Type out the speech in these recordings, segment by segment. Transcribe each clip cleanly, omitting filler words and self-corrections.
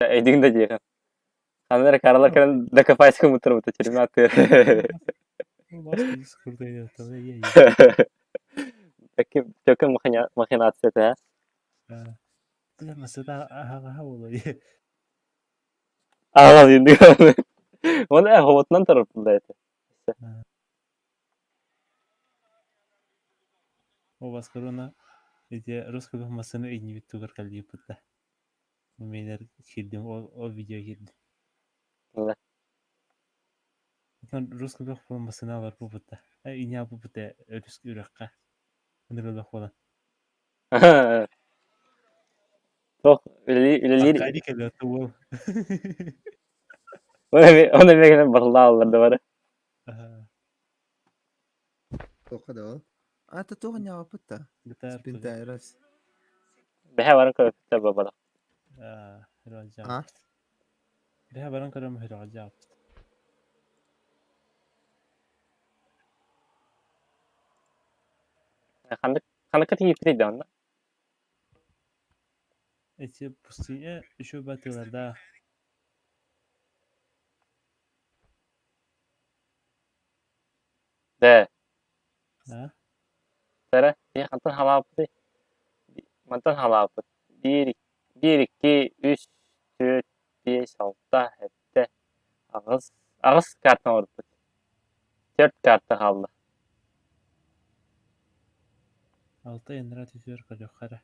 Eydin de diyelim. Kanlara karalarken dakika fayska mutlaka mutlaka atıyor. Başka bir sıkıntıydı tabii iyi. Peki çok makinat sete. Mesela aha oluyor. Ağal yindi. Onu havatından tarafındaydı. O baskırona işte Rus kafasını iyi bir tukar kaldı yapıttı. Meyler girdim o video girdi. Evet. Rus kafasına var bu pıttı. İnya bu pıttı Rus ürekka. Bunu da falan. Çok öyle Akkadi kalıyor tuğul. ona bir gene bakıldı alırdı var. Toka da o. Ata toka nya aputta. Gitar Spinta eras. Behe varın köfte babada. Raja. Ah. ده barang kadang raja. Kanık yipiriydi onda. İşte pustiye şu batılarda De. ha Tere. Bir kantan halapı. Mantan halapı. 1, 2, 3, 4, 5, 6, 7. Ağız kartın orada. 4 kartı kaldı. altı yenara tütüyor kalıyor kara.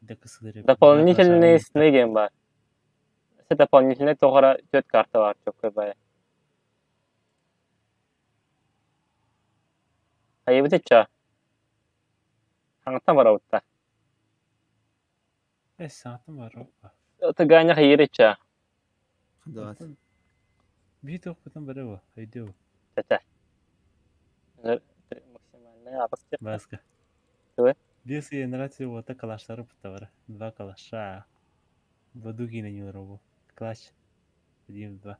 Hadi kısılır. Дополнительные снеги var. Mesela doполнительные tohara 4 kartı var çok böyle. Hayır bir de ça. Hangata var orada. Saatim var o. O ganya hayır ça. Kadaat. Bir tokutun böyle o. Haydi o. Tete. Maksimalne yapacak. Başka. Evet. Bir yenara tütüyor orta kalaşları pıta var. Два калаша. Бадуги на него робу. Клач. 1, 2.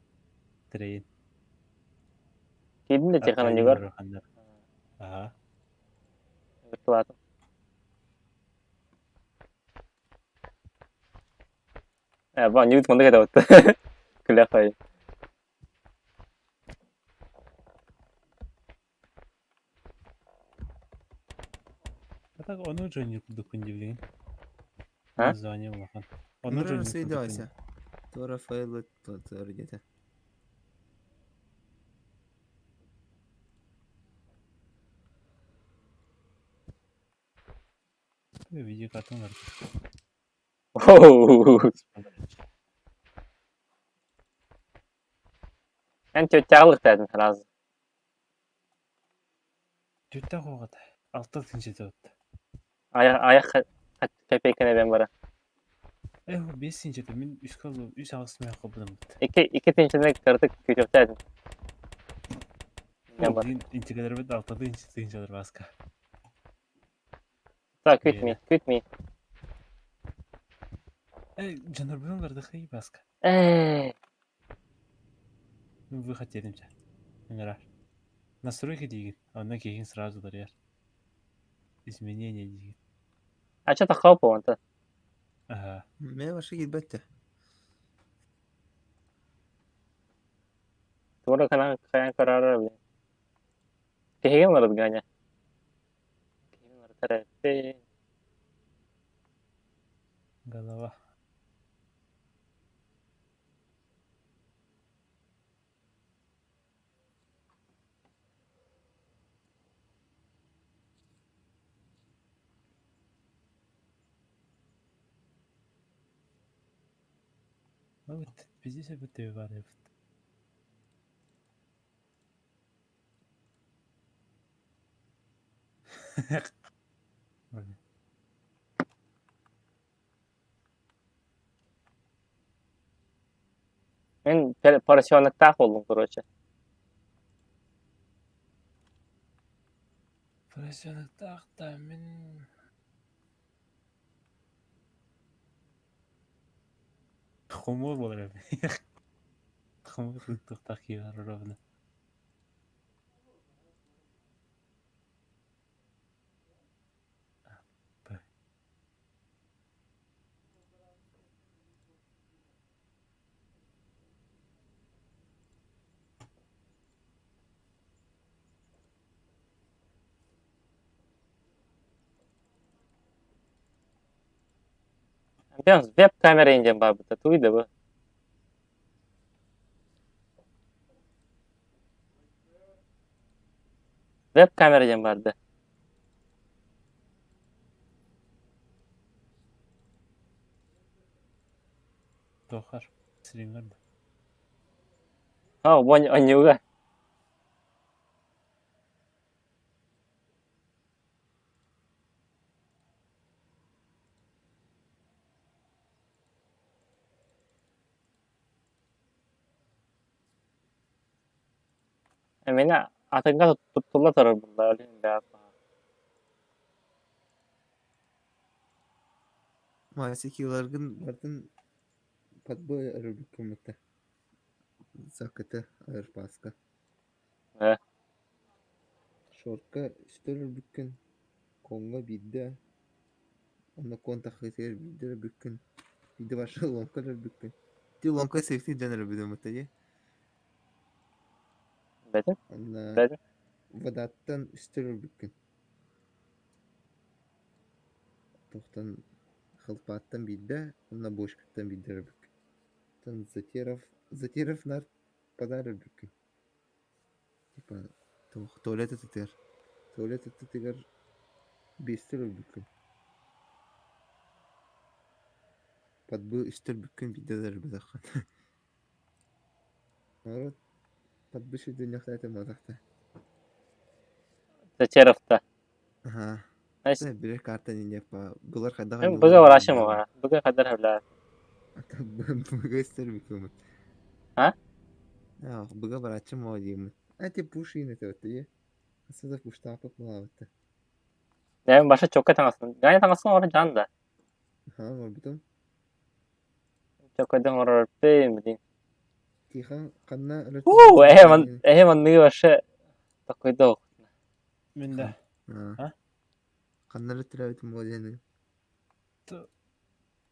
Трейн. Kedin de çekanan yugar. Aha. Virtuato. Bak nyut monda kada otta. Kuliah kay. Так onu жонюк докундивлин. Ha? Название махан. Onu Мера жонюк расайдайся. Тора файлы где-то. Видео картон var. En çöçağılık dedin lazım. Dütte hoğada. Altı tinci döttü. Ayak kepekine ben bara. O 5 tinci min üst kalı üst ağısmaya kapıdım. İki tinçine kırdık küçük dedin. Ben bara. Din intigeleri ve altı tinci olur başka. Sağ kütmeyin. Kütmeyin. Canlarımın vardı hayır başka. Выход едемче. Мира. Настройки деген. Ondan кейін сразу дарьяр. Изменения деген. Aça takapı anta. Ага. ما وش يجي بته. Sonra kayan kararı bile. Kehigen var ganya. Kehigen var tarafı. Голова. Вот, здесь я бы ты варил. Ben operasyonlukta oldum короче. Поросенок да мен хомор болар. Хомор так я ровно. Biliyor web kamera ineceğim var burada. Tuydu bu. Web kamera ineceğim vardı. Тохар. Сирингар да. Ha, bu anyuga. Meni atınga tuttulla tarır bunda. Öyle bir yapma. Maalesef yıllargın bardın patbo arabik kumutta. Sakata ağır paska. He. Şorka üstler bükün. Konga bidde. Onda kontak eser bidde bükün. Bidde başka lonkalar bükün. Di lonka safety dener bir mutayı. Bedin. Onda Bedin. vadattan üstler bükün. Tohtan хылпаттан бидде, онна бошкаттан биддер бүк. Тан Затеров нар падар бүк. Типа туалет тетер. Туалет тетер бестер бүк. Пад бу истер бүккен биддер бадакка. Народ пад бу şu dünyakta etem adakta. Seçerifte. Aha. Neyse. Sen birer karttan inecek ba. Bular kadar Ben bugün uğraşım o. Bugün kadar evler. Buga ister bükkün. Ha? Ya buga bırakçım o diyeyim. Ati push yine tevte. Aslında push tapıp mı Yani başa çok tangasın. Yani tangasın orada can da. Ha, orbitum. Çok edin orada bilmedin. Tihan kanna Hemen ne başa takıydı. Мен да. Ha. Kanna rütülevitim modeli.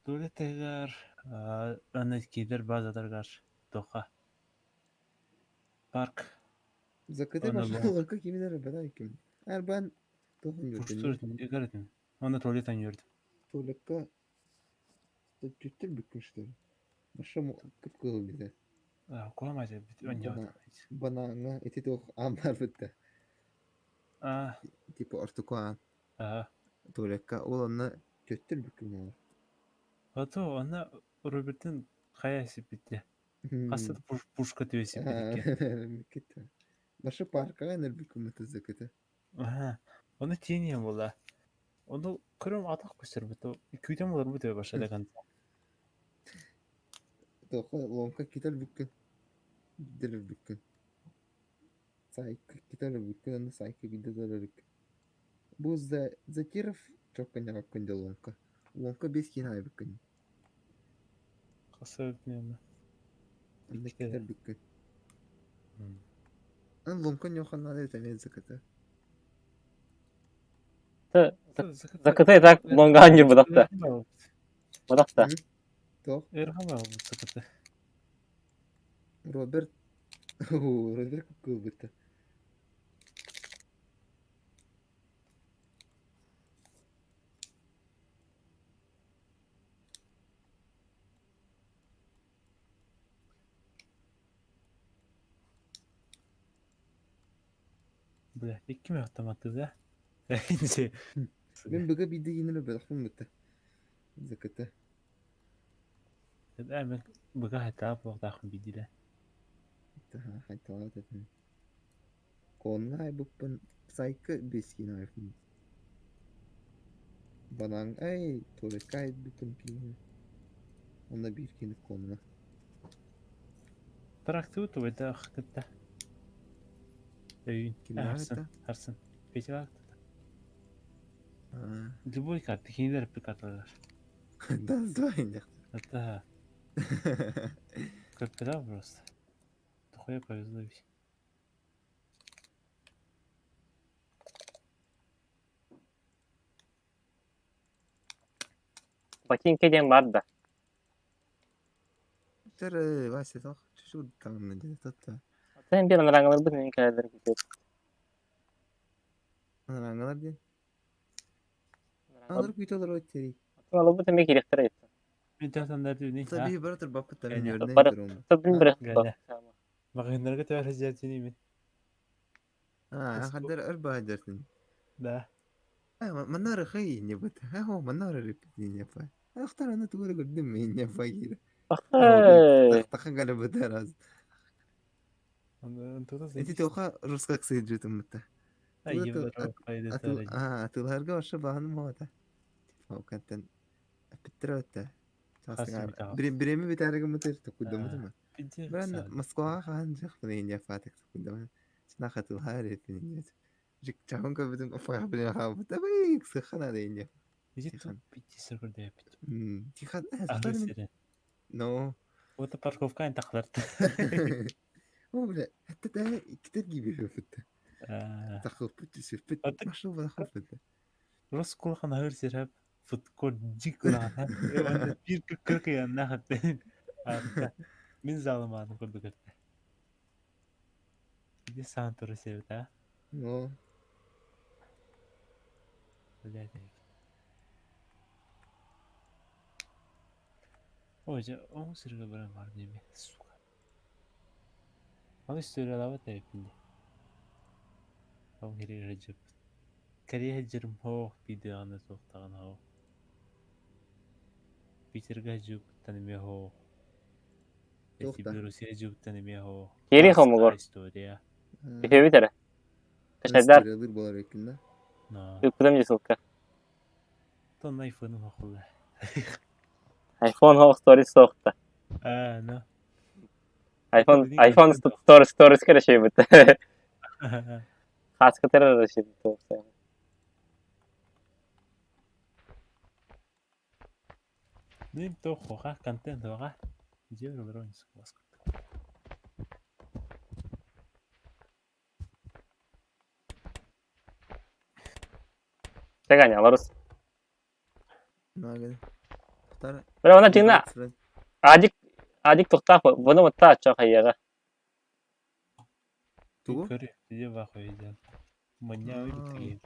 Туалеттегер аны кейдер базадаргар. Тоха. Парк. Zakate Ana başka bu. olarak kimin arabada kim? Eğer ben tohum Пуштур gördüm. эгаретин. Аны туалеттен yürüdüm. Tuğlaka tüttür bükmüşler. Başka mı kıpkılı bize. Куамайда бит önce. Bana nga eti toh amlar bitti. А, Tipo ortukuan. а. Tuğlaka olanla tüttür bükmüyor. Ото аны Роберттин каясы битти. Касы пушка төбөсү береке. Gitti. Başka parka ener bükmüyor zakate. Ага. Аны тени була. Аны көрөм атак көстөр бит. Күйтем болор бит башлаган. Toha lonka kitar bükün. Gider bükün. Сайка gitar bükün. Onda sayka gider Bu Zakirov çok kanya hakkında lonka. Lonka без кино bükün. Касы өкнөм. Onda İşte. gitar bükün. An lonka нёхан надо это не заката. Zakıtı tak longanyu budakta. Budakta. Toh Эрхама сакыты. Роберт. Роберт кубыта. Бля, iki mi автоматы да? Инде. Ben bıga bir de yine Robert kubıta. Zakata. Эми бага хатап багтахын бидиле. Taha hayta taten. Konla bupun sayka без кино. Banang ay tuğlaka bükün piyini. Onda bir kini konla. Тракту туйда хакта. Өйүн. Километр. Харсын. Печак. Ha. Любой карты кинилер bir kartlar. Да, сдвоение. Это кооператив просто. Тухая повезло ведь. Bakayım kedem var da. Тер Вася тох. Şu kanalına dedi tatta. Sen bir anırangaları bu senin hikayeleri gidiyor. Anırangalar diye. Anır videolar o teri. Alıp bu demek gerektir etsin. Мен тахтандар дүүний. Tabii baratır bakıp tabii Yani, örneğin Barat- durum. Tabii Ha, bir Gel. Bakınlarga tövür hizmetini mi? Ha, Nasıl bu? kadar arba edersin. Da. Ha, manara خيين يا بت. Ha هو manara ريبتين يا فاي. اختار انا تقول قدام يا فاي. هو Hey. تخن على بدراز. Onu da انت zeymiş. توخا رزقك سيد متى. Ay yıllar o fayda tarayıcı. أتو الهرجة والشبه هذا ما هذا هو كانت بتروتا Khasım bir daha. بريمي بتاع رجع متر تقدم متر Bici بران sağ. مسقوها خان جخ فنين يا فاتك تقدم سناخة الهاري فنين جيك تهون كبدم أفرح بدنا خاب تبيك سخنا دين Bici Тихон. tu bici sırgır da yapıcı. تيخان Ahlı اختار من seri. نو O da parkovka en taklardı. هو لا حتى ده كتير جيبي في فتة تاخذ بتي سير بت Artık مشروب تاخذ فتة Rus kulağına hır serap. Futkor cik kulağına. Onda bir kırk yanına hatta. Hatta. Min zalımanı kurduk hatta. Bici santoro sevdi ha. نو Öyle değil. Hoca o sırgı bırak var değil mi? Suka. Ama üstüne lava tepindi. Ama geri Recep. Kariye hecrim ho video anı soğuktan ho. Bitirga hecuk tanımı ho. Esi Soğukta. bir Rusya hecuk tanımı ho. Geri hamur. Historia. Bir şey bitir. Kaşlar. استريالر بولا ريكنا No. Yıkıdım cisilka. Ton iPhone'um akıllı. iPhone Hawk Stories soğukta. No. iPhone Stories kere şey bitti. Khas katır şey bitti. Nim to hoja content hoja. Yo lo veo en su bosque. Teganya varız. ما قال اختار Böyle ona cina. Acık tuhtaq bunu mutta çok hayyaga. تو Körü. Diye bakıyor. Manyağı bitti.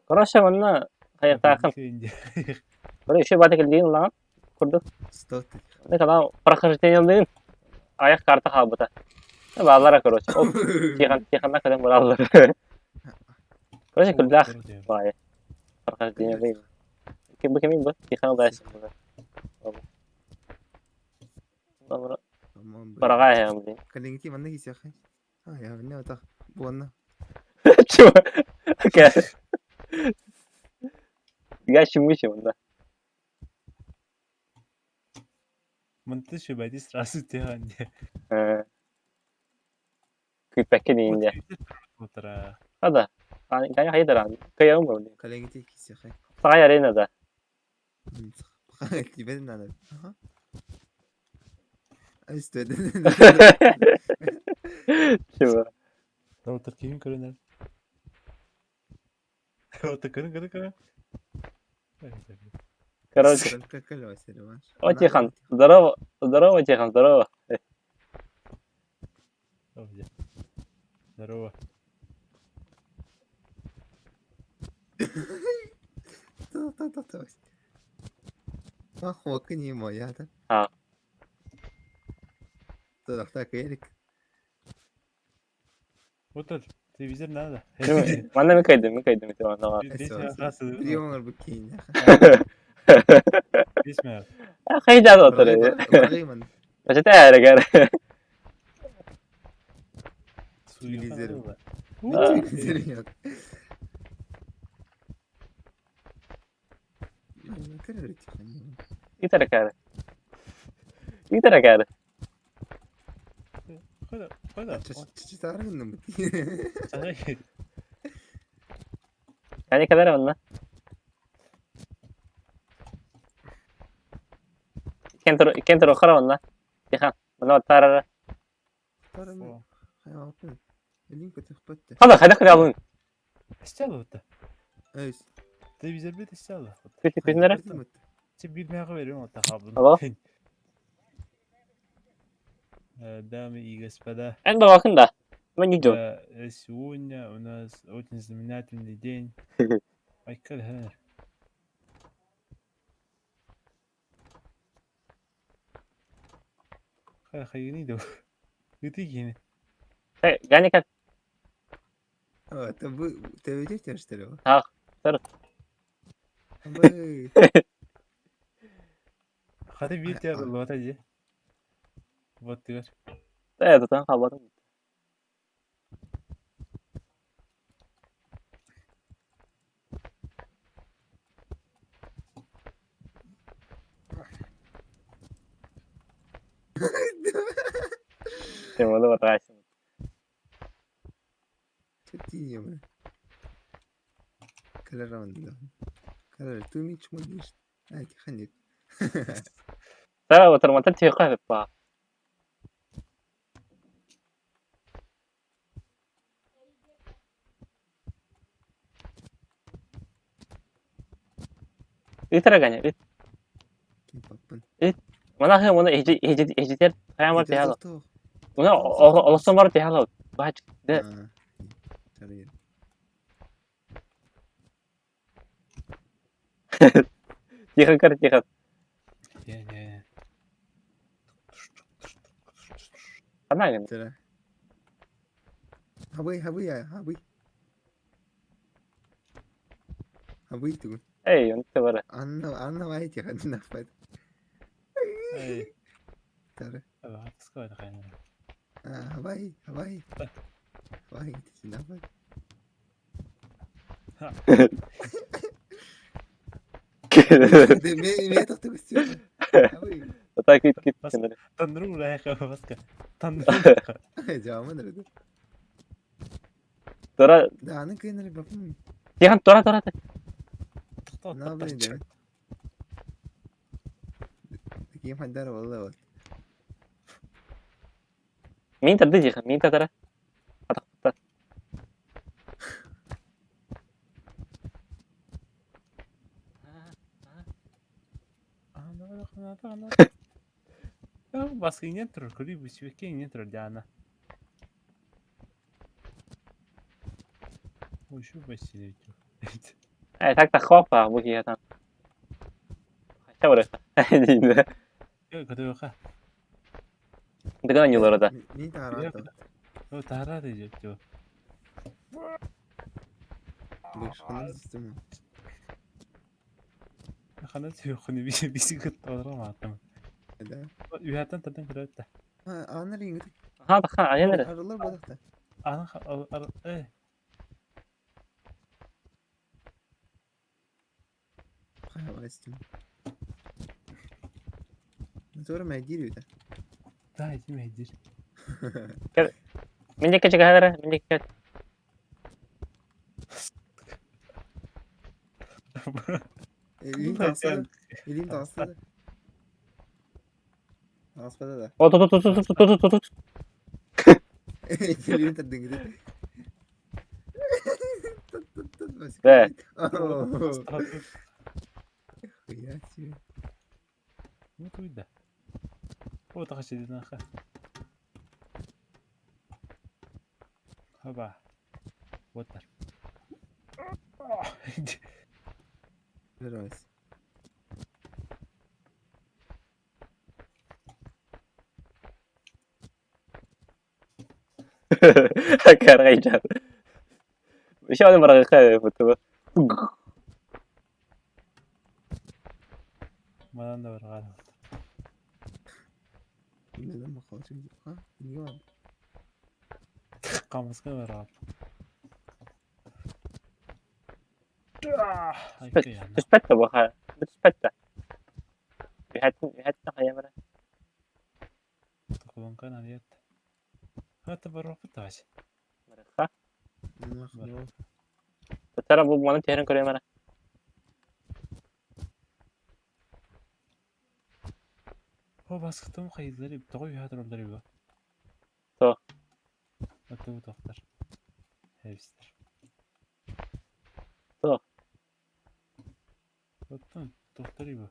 Korosha bana hayyak takım. Böyle işe batık eldiğin lan. Kurduk. ستوت Ne kadar prakashten eldiğin. Ayak kartı habıta. Bağlara korosha. O tihan kadar buralar. Korosha kullah. Vay. Prakashten eldiğin. Kim bu kimin bu? Tihan da yaşım bu. Tamam. Paragaya hem diye. كلمتي من نجي يا اخي اه يا بني وتاخ بوانا Çuva. Okey. Yaşımmış bunda. Mantığı şu baydı sırası tihan diye. Küpeke deyince. Otura. Hadi. Kaya hayır lan. Kaya mı? كلمتي كيس يا اخي Saya arena da. اللي بدنا انا ها استود Çuva. Otur kimin köründen? Otur körün. Короче. كلمة سلمان О, Тихон. Здорово. Здорово, Тихон. Здорово. Здорово. ما هو كني ما ياتا ها. تختار كيرك Otur. Televizyon nerede? Bana mı kaydım bir zaman. اليوم البكين يا İsmail. Kaydı da oturuyor. رغيما Başta ayara gel. Suyu Bilizlerim. falan. İtara kare. İtara kare. Koyda. تعرف انه Sana Yani kadar onunla. Kentro khara onunla. Tихон. Bana tarar. ترى حيوان اللي كنت خبطته Hadi kıyalım. İstiyorlar orada. ايش Televizyon bir istiyorlar. Kütüphanelere. Şimdi bilmeye veriyorum orada kablo. Alo. Дамы и господа, En bakın da. Ben gidiyorum. сегодня у нас очень знаменательный день. Ай, как Hayır bu. Gıdı yine. Gani kan. Aa, tabi tevecek yarışları o. Ha. Sır. Abi. Hadi bir diğer lot acı. Bot diyor. Tutan kapadım. Timulo berhasil. Çok iyi ya be. Karar aldı. Karar tüm hiç mi geçti? Hadi hani. Tara otomatik tiyo pa. Itara ganya. Kim papın? Mana hiji kaya mar tihalo. Tuh. Una olson mar tihalo. Baç de. Sarı. Tihan kar tihan. Ya. Kana gani. Tara. Habi ya habi. Habi tuh. Yun bara. Anna vahit ya kan nafad. Ay. Tara. Abi hatıs koydu kaynana. Habi. Habi itu nafad. Me tuh istiyor. Habi. Kit Bas. kenara. Tanrı buraya kafa baska. Tanrı. Cevabı nerede? Tora Dağının kenarı bakın. tihan tora. Ne yapayım demek? Bakayım hadi ara vallahi var. Minta de tihan minta tara. Atak. Ana. Ya baskı ingen turur kuri bu çiftke ingen turur cana. Bu şu başını diyor. Tak khopa bu hiya tan. Hacha bara. Dinle. Yok kadar yok ha. Dengan yollara da. Ne tarafta? O tahra diyecek diyor. Başkanın sistemi. Kana diyor kuni bir bisiklet olur ama atma. Hadi. Üyatan tadan kırıyor da. Anlar ingin. Ha bak aynen. Aralar balıkta. Ana Hayvan istim. Sonra mecbur da. daha iyi meydir. Minjek ke hadara, minjek ke. Elim tasla. Elim tasla. Tasla da. Oh, tuh. Elim terding gitu. Tut masih. Be. Oh. Ya sih. Ne koydu? O da kaçırdın ha. Haba. Botar. Terus. Akar kayak. Bisa ada mereka betul. Madan da var galiba. Neden bakalım şimdi? Ha? Niye var? Kamaska var abi. Ay yani. Suspetta baka. Suspetta. Lihat kayak mana? Takılın kan aliyat. Hatta var o taş. Mereka. Makhluk. Secara bu mana cairan Korea mana? O baskıtım kayıtları. Doğru hatırlamları bu. Doğru. Hatta bu doktor. Hepsidir. Doğru. Hatta doktoru bu.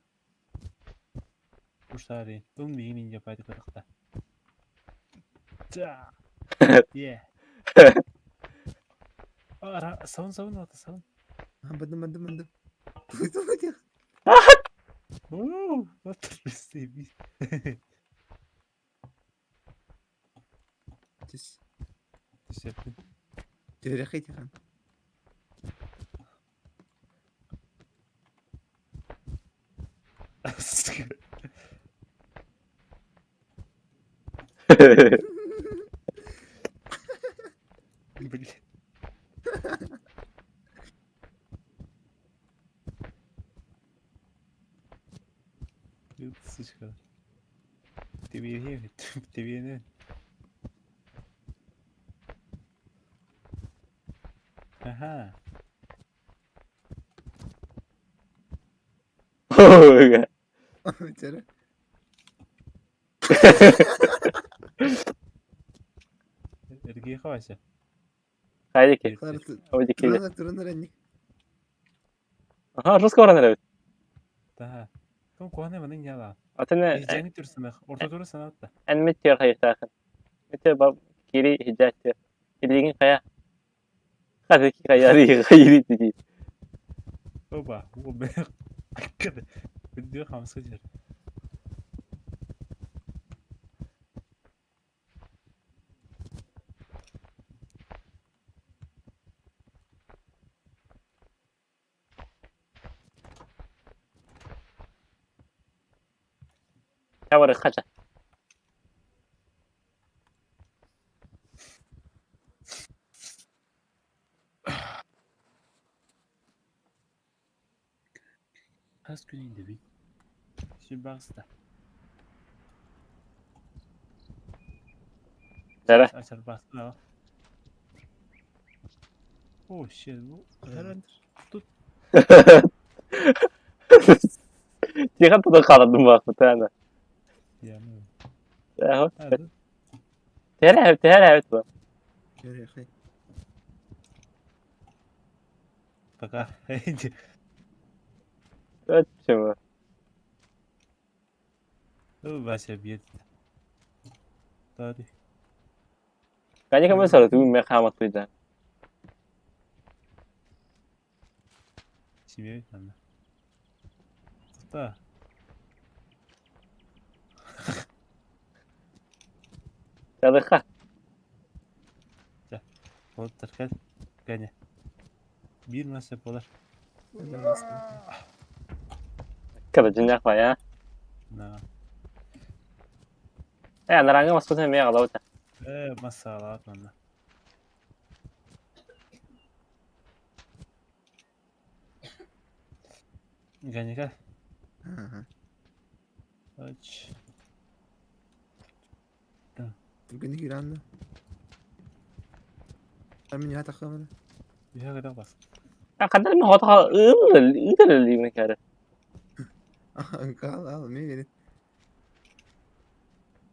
Kuşları. Bunun bir yeni yapaydı kırıkta. Ja. Yeah. Ara savun orada savun. Ha bandım. Tuh aja. Oo, what the sevgi. Septin. Tüyre kıytıkan. Блин. Сучка. Ты видишь? Ага. Tüyre. Erkeği kavaşı. Haydi ki. Klar Oydi ki. turunlar ennik. Aha, Ruska oranı evet. Daha. Kom kuhane benim yala. Atene Hijani türsüme. Orta doğru sanat da. en meteor hayır takın. Meteor bab kiri hicatı. Ilgin kaya. Hadi ki kaya ari kayri dedi. Oba. Bu ben. Akkada. Video hamsa cer. Tavarı kaça. Has güneydi bir. Şimdi baksta. Nere? Açar bastı. Oh shit. Bu. Herhaldir. Cihan tuda kaladım bak bu tane. Yani. Yahu. Hadi. Tere evet bu. Tüyre kıy. Baka. Heydi. Evet şimdi. Bu başa bir. Hadi. Kayaknya kamu selalu tuh mereka itu. Şimdi ben. Da. Jadi kah? O terkait. Kayaknya. Bir masa polar. Kerja jenjang pak ya. Nah. Nerangnya maksudnya mereka kalau udah. Masalah mana? Kayaknya kan. Aha. Aç. Bugün İran'da. Armin ya takımını. Bir kadar bas. Kadang mah hotel itu lagi mereka. Al ne verin.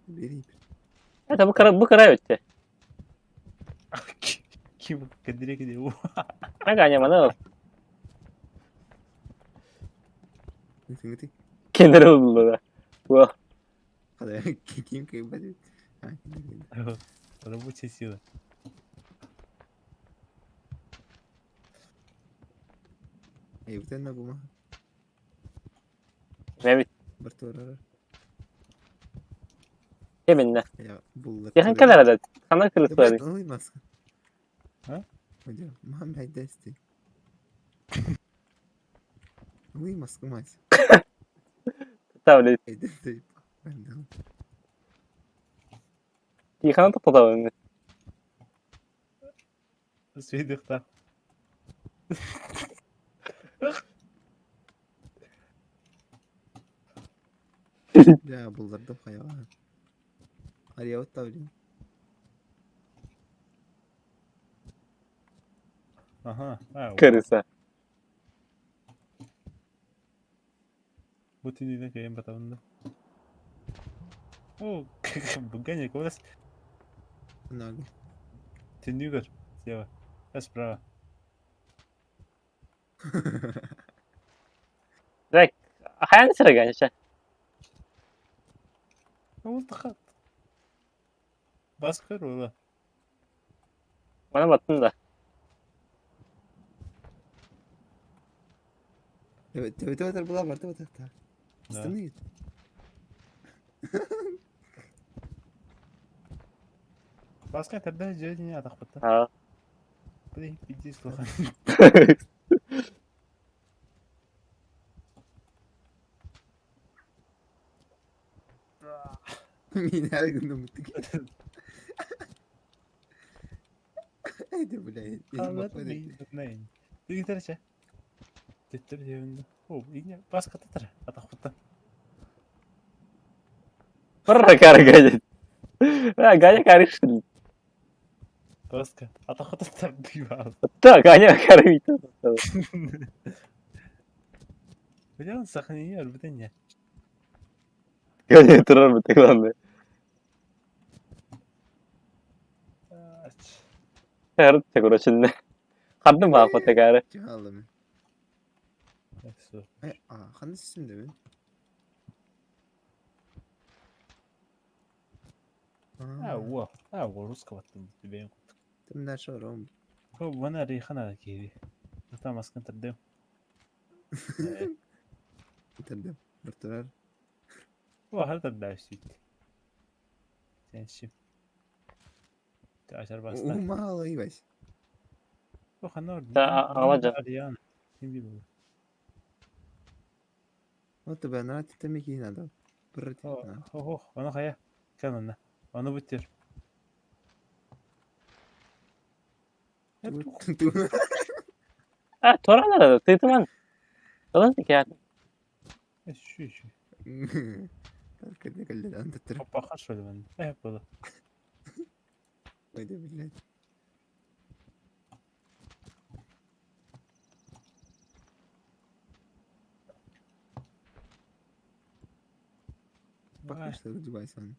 Vereyim. Tapi bu keren işte. Kim kendine gidiyor? Makanya mana Ngerti. kendine dulu lah. Wah, Hadi kim kaybediyor? Ha, Orang bu çesiyor. Evden de bu ma. ne bit. Berturar. Yeminle. Ya bullar. Ya kan kadar ada. Sana kılıç var. Olmaz. Ha? Hocam, Muhammed Desti. Olmaz kımaz. Tahu deh. Desti. Ben de. Cihan tuh tahu ini. Söyledik da. Ya bullar da hayvan. Hadi yavut da öyle. Aha. Ha, Karısa. bu tindine kayın batağında. Oh, bukannya kau las Naga. tindine gör. Siapa? Sprava. Direkt hayal sıra gençler. Kamu takat. Baskar ola. Bana baktın da. Evet, bular var, evet. Üstüne git. Басқа тәрді жөне атақ бұтта. Ha. Бұдай бейдей сұлған. Мин her gün unuttuk. Hadi блядь. Қалат бейдей. Деге тәрші. Деттір деуінді. О, ине басқа татыр атақ бұтта. Pernah karganya. Nah, ganya karıştı. Басқа атақ бұтта тәрді бал. Betul, ganya karı itu. Biliyor musun sakın iyi yer bütün ya. Ganya terus betul lan. Aç. Harus cek udah sini. Kadın mı apa tekrar? Cihalı mı? Su. Hangi isim değil mi? Wow. Wow, Rus kapattım. Benim. Tam ne şey var oğlum? O bana reyhana kedi. Hatta maskın tırdım. Bitirdim. Bırtırar. O her da dersi. Sen şimdi. Aşağı bastı. Mало iyi baş. O kanor. Alacağım. Arayan. Şimdi bu. Вот тебе на тебе не надо. Oh, onu kaya. Kan onu. Onu bitir. Ah, tuh orang ada tuh teman. Tuh ya. Şu. كده قال لي انت ترى Hoppa kaç şöyle ben. Hep böyle. هيدا بالله بقى اشتغل دبي ثاني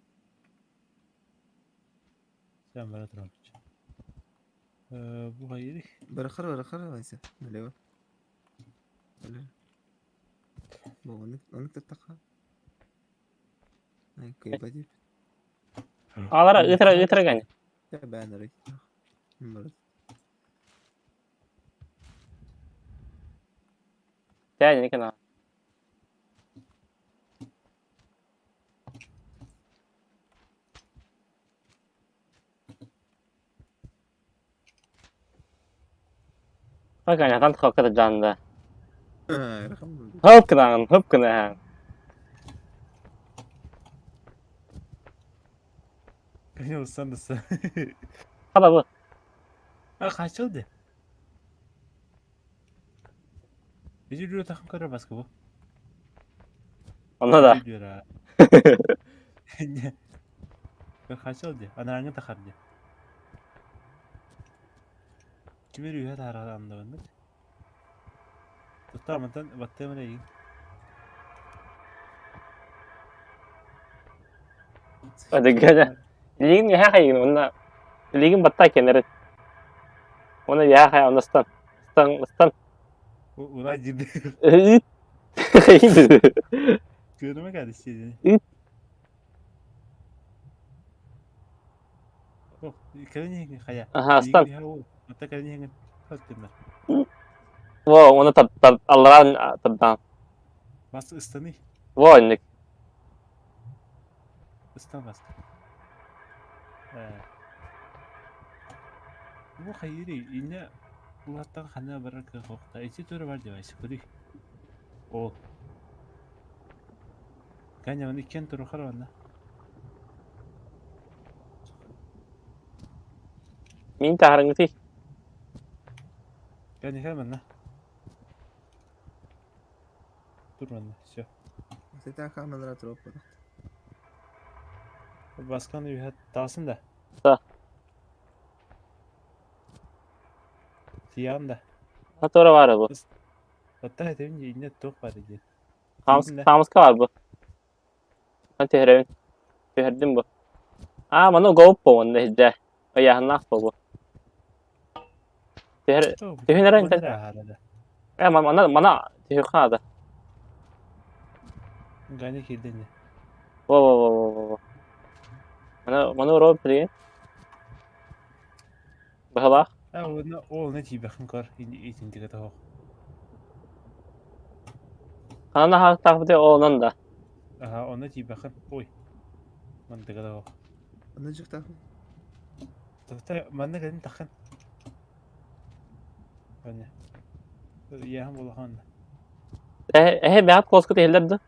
Sen bana dur abicim. Bu hayır. برخر هسه مليوه مو انك تتقى هاي كي بدي Alara ıtıra ganya. يا بانري مرض Jadi ini kenal. Makanya kan kau kata janda. رقم Hop kena. Beni olsan da sen. Apa bu? Ha kaçıldı. Bir diyor takım kadar baskı bu. Onda da. Bir diyor ha. Ne? Bak kaçıldı. Anarangı takardı. Kim veriyor ya da aralarında bende? Tutamadan battı mı değil? Ada ganya. Ligin ya kayak gini, onda. Ligin batak ya neret. Onda ya kayak onda stan. Ulan girdi. Kayak gitu. Görüme geldi şeydi. Oh, kalian yang kaya. Aha, stan. Mata kalian yang kena. Wow, onda alaran terdang. Bas ıstanı. Wow, ini. Istan bas. Bu hayır yine bu hatta kana bırakır kokta. İçi türü var diyor şükür. O. Kanya onu iken türü var onda. Minta harang sih. Kanya kan mana? Dur bende. Şu. سيتها كامل تروب Başkan bir dalsın da. Da. Tiyan da. Satu orang var bu. Hatta hedefin yine top var diye. Kamus var bu. Nanti herdim bu. Ah, mana GoPro onda hijau. Oh ya, hendak bu. Tiher orang kan? Mana tiher ada. Gani kilden de. Wow. Mana orang beri. Bahawa. O ne tiye bakın kar. İtin dikkat o. Kana hak takipte olan da. Aha ona tiye bakın. Oy. Man dikkat o. انا جبت اخو Doktor, ben de gelin takın. Ben de. İyi bulu han. Behat koskut ehillerdi.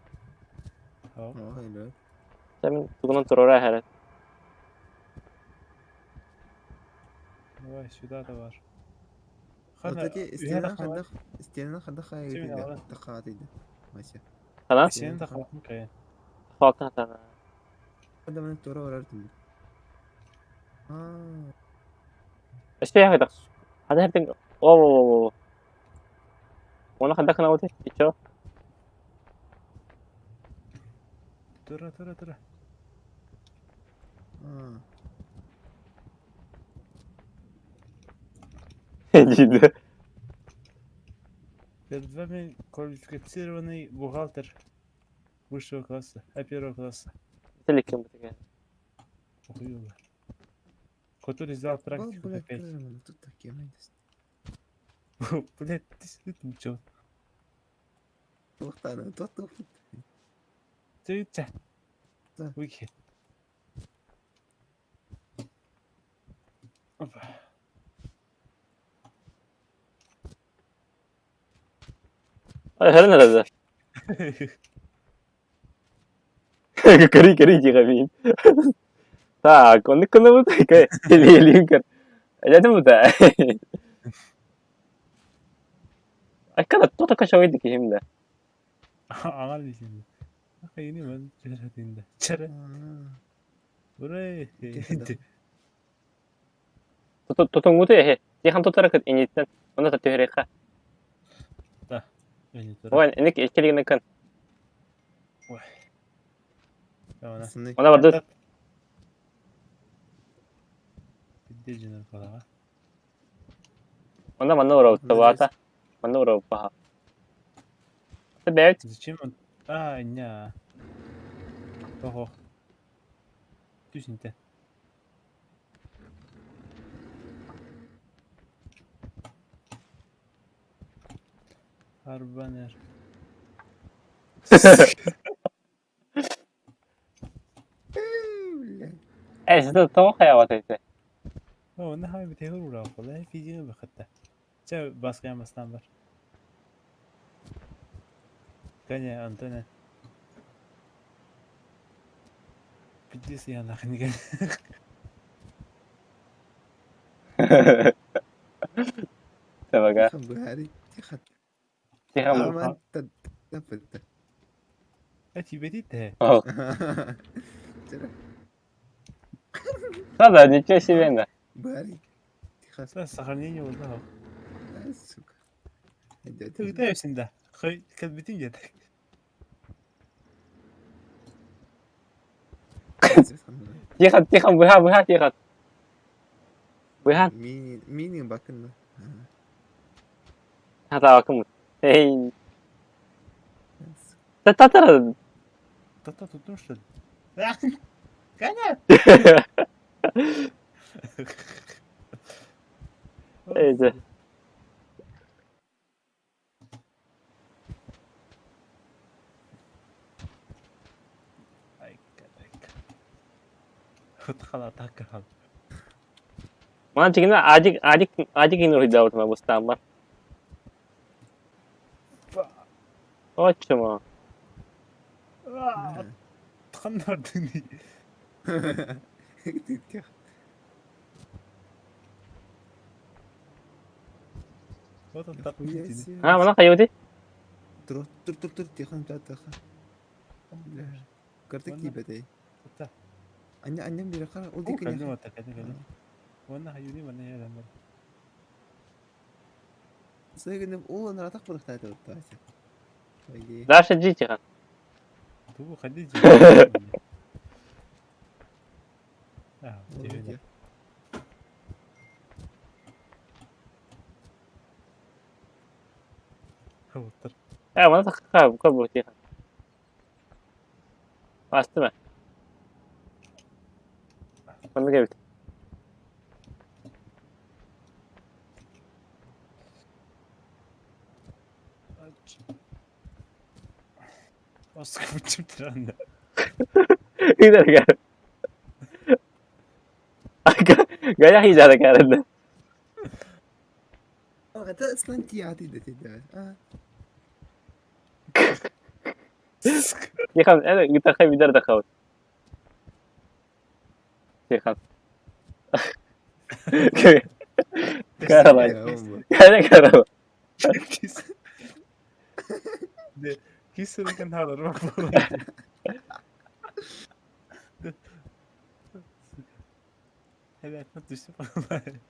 Hop. Hayır. Sen tuğunun turora heret. Vay şurada da var. Отаки Üye rakam var. стенаны хада Семен хайгыды. алган. Тахатыйды. Мася. Kalan? Senin de kalkın kayın. Falkın hatana. Хада мен тора орар тим. Аа. İşte ya kadar. Hadi her ting. Oo. Ona kadar kana uti. İço. Dur. Аа. Ciddi. Перед вами квалифицированный бухгалтер высшего класса, первого класса. Селиким bu tige. Охуенно. Который сдал Бол, практику блядь, опять. крымын. Тут такие майдас. Блять, ты действительно чё? Лохтаны, тот топ. Ты чё? Да. Вики. Опа. Hadi her nerede? Kari jiga Tak, kung ko na mo tayo kay hililing ka. Ayan mo tayo. Ay ka na to ka siya hindi kihim na. Ağal şimdi. Bak yeni ben çeşitinde. Çere. Аа. Buraya. Tutong mo tayo eh. Di kan tutara kat initan. Ano ta teori ka? Da. Beni dur. Oy, inik ilkili na kan. Tamam. Пацаны. Ona var dur. Gitti canım falan. Ona manna uraw tawata. Manna uraw pa. Sa bet. Зачем он? А, ня. Ого. Тюсень-то. Арбанер. Eh, siya to kaya wata ite. О, на хай битehur uğrağı falan. Fiziğine bak hatta. Çay baskı yapmasından var. Kanya Antone. Bittiyse yanına hani gel. Tabaga. Тихан Бухари. Тихан. Di ka mo. Аман таппетта. Eti beti de. Oh. Тира. Sada ничего себе на. Бухари. Тихан. Sen сохранение oldu ha. Ай, сука. Hadi Ты hadi. hepsinde. de. Koy kad bitin yeter. Tihan buha tihan. Buha. Mini bakın lan. Hata bakın. Hey. Tatara. Tata tuttum что ли? Kanya. Neyse. Ay kadar. Uthala takal. Mana chicken adik ini udah jauh sama bos tamar. Oh cuma. Tıkanlardın. Тихан. O da tatlı Нихуя bitin. себе. Ha mana kayu di? Тур. Тихан Тихан. Бля. Картик Вон. кибетэй. Tata. Анням бире кара. Ол O дикene. kaldım hatta kaldım. Ona hayuni bana yaramaz. Сыгынып ол ана атак бырыктай деп атты. Ой. Дальше жи tihan. Tuğ hadi. Ah, Молодец. Otur. Mana tak kabur tihan. Pasti mah. Mana kayak Aç. O sıkıntı trende. Gider kan. Gaya icadı geldi. Это станки ده تدعي Cihan, kita kayak bicara dah kau. Cihan. Karama. يا أمه Kayaknya karama. De, kissade kan höra dem på. Evet, not düştü falan.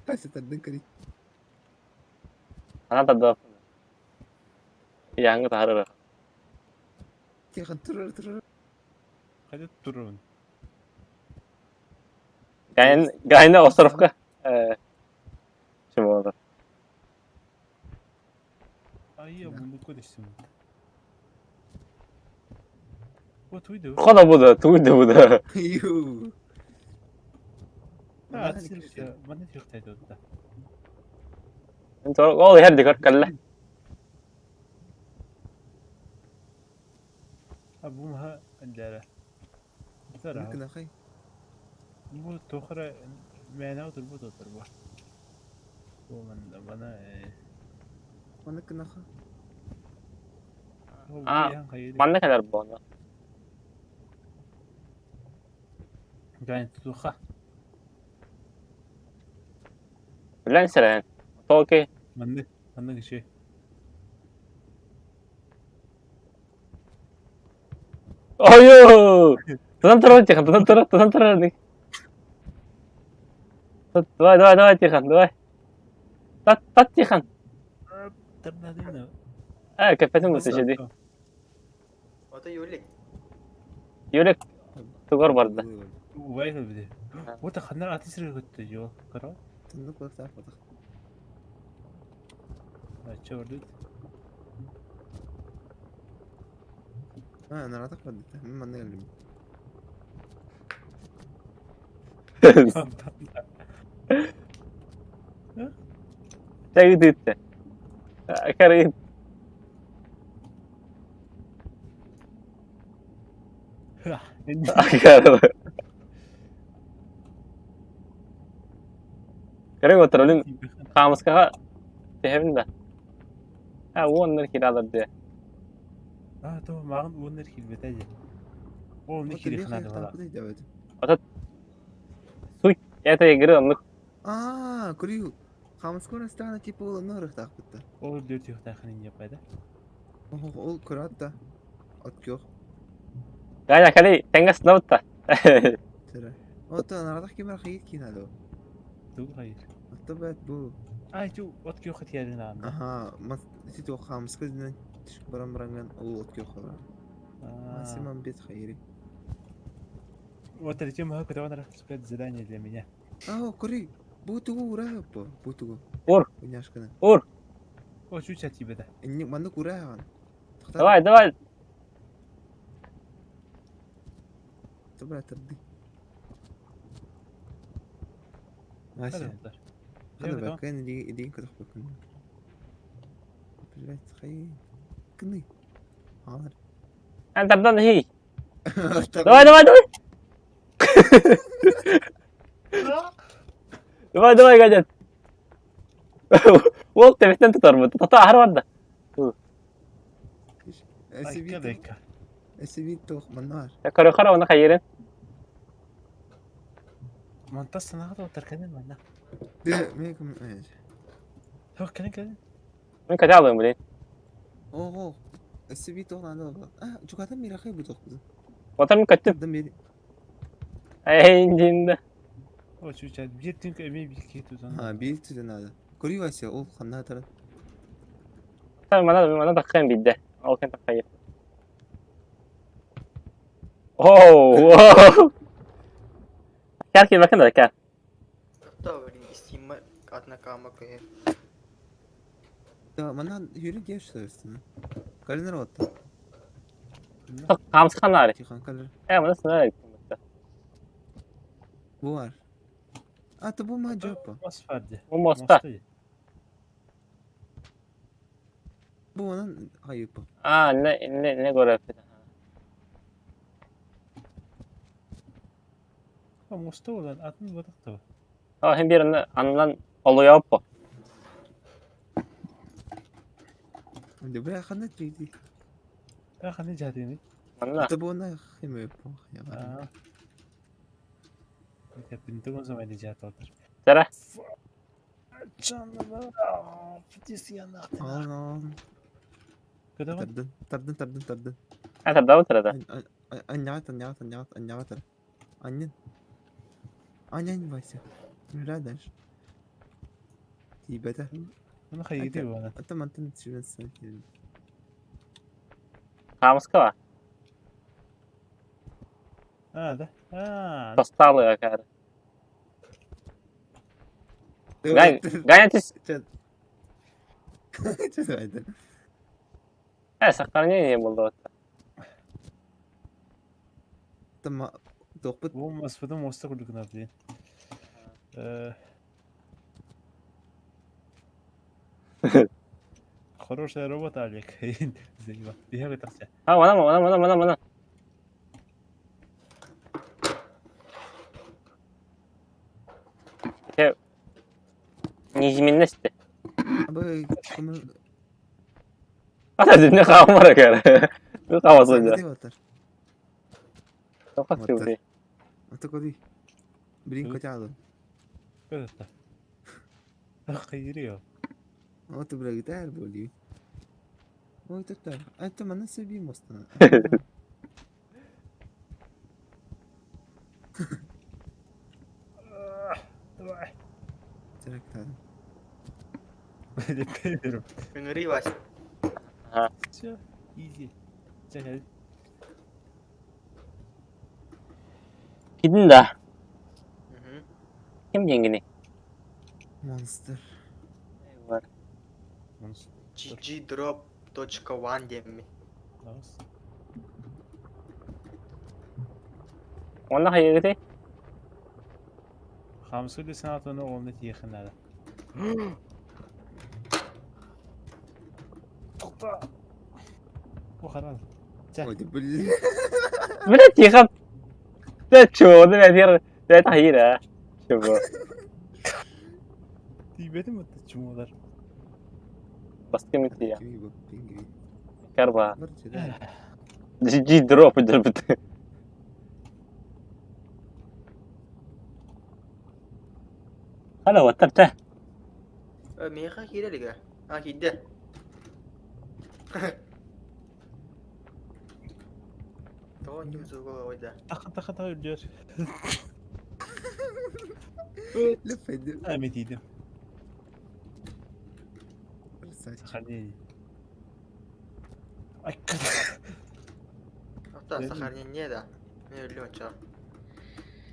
بس تدنكري Ana tadı. Yang tahu. يا أخي ترى Hadi durun. Kayaknya ostrov kah? Cuma olur. Ay ya bunu koduştum. O tuydu. Kau bu da. يو Ha, atsırmış ya. Bana yok dedi o da. Itu, oh lihat di kalah. Ha bu ha andara. Zara. ممكن أخي Bu tohra mana otur bu otur bu. Bu bana ممكن أخي o Aa, bu yan kaydı. Mana kadar bu onu? Yani tutuha. Bilen seren. Oke. Bana şey. Oh yo. Tenang Cihan, tenang nih. Давай, Cihan, давай. Tat Cihan. Tırnadın Kepesin bu sesi. O da Yulik. Yürek. Tukar vardı. Vay be bir de. Bu da kanlar ateşleri götürdü yo. Kara. تنك وقت عفوا Çördü. أنا لا تقبل مما نقلب Saya gitu itu. Karin. Karin mau terolin kamus kakak. Sehemin dah. Bu onlar kiralar diye. Ah tamam mağın onlar kilbet hadi. O ne وقت kiri اللي kanadı خير valla. تاخذ جواد Ya teh geri onluk. كريو خامس كون استعنا كيف والله النور تاخذته O dört yok takının yapaydı. هو كراتا أتكيو Gaya kali tengas laut ta. ترى أنا راح أحكي مرة خيط كين هذا Dur hayır. طبعت بو Ay şu ot yok ihtiyacın abi. أها ما نسيتو خامس كذا تشكبر مرنgan أو أتكيو خبر ما سمع بيت خيري Вот это тема, когда он распять задание для меня. كري بوتو راه بوتو Ur. ونياش كنا Ur. O şu çatı beda. إني ما عندك وراه Давай. طبعا تردي ماشي Hadi onlar. هذا Tamam. بقى كان اللي كده خبر كنا تخيل كني عار Antardan hi. Давай. Давай gadget. Wol tepeden tutar bu. Tata ahar vardı. Ay dakika. اسيبيتو من نار Kara onu kayirin. Montaj sana kadar terkenen bana. ده ميكم ايش Yok kadın. Ben kaça alayım bunu? اوه اسيبيتو انا جو هذا ميرا خيبو تاخذ Vatan mı kaçtım? ده ميري Incinde. O şu çatı bir tüm emeği bir kere tutan. ها بيت هذا كوريو اسيا اوه خلنا ترى Tabii bana takayım bir de. Al sen takayım. Oh. Gel bakın da gel. Добрый, Сима, одна камака. ده معناها يوري جيش سيرستنا كلنا روتا Kamus kanarı. تيخان كلر Bana sınır. بوار تبو ما جابا Mas vardı. Bu mosta. بو انا هايبا Ne görev. Musta olan atın batık da. Hem birinde anılan oluyor bu. Udah berakan na JD. Ben hani cadeni. Anla. Tabo na kime po. Ya Aa. bari. Bir de binti o zaman icat olur. Sera. Canlı. Pıtısı yanak. Alan. Kadar Tardın. Enter davet arada. Anyakat. Anyan başa. Birader. Tibete. Bunu haydi bana. Mantan şirin sanki. Kamuska var. Ha da. Ha. Tosta alıyor karı. Gayet Çok aydı. sakar niye buldu? Tamam. Dokput. Bu masfada mosta kurduk ne yapayım? Хорошая работа, Олег. Заебал. Бегай вытащи. Ha bana. Şey, Nijmin nesti. Abi kamu. Ada dinle kamu var karı. Bu kavası aja. Water. Sokak gibi. Atau kau di. Bring kau calon. Kau tak kayırıyor. Oh tu berarti gitar boleh. Oh itu tak. Itu mana sebi mosta. Cerek tak. Böyle beğenirim. Ünlü var. Çok easy. Çekil. Gidin de. Hı hı. Kim yengini? Monster. Var. ggdrop.one diye mi? Nasıl? Onda hayır gidi. Hamsuli sanatını olmak yakınlarda. Tokta. Bu kadar. Oh itu beli. Böyle yıkap. De çoğunu ben diğer. Ben hayır ha. Şu bu. Dibedi mi cumular? Baskı mı ya? Kimi bu? Pinggir. Karba. Bercerita. Ciddi drop udah betul. Halo, water teh. Mereka kira liga. Ha kida. Tamam kim suka orada. Takın ölüyor. Lepas itu. Ahmet yedim. Versace. Hadi. Ay kadar. Hatta Ne sakarnya niye da? Ne öyle macam.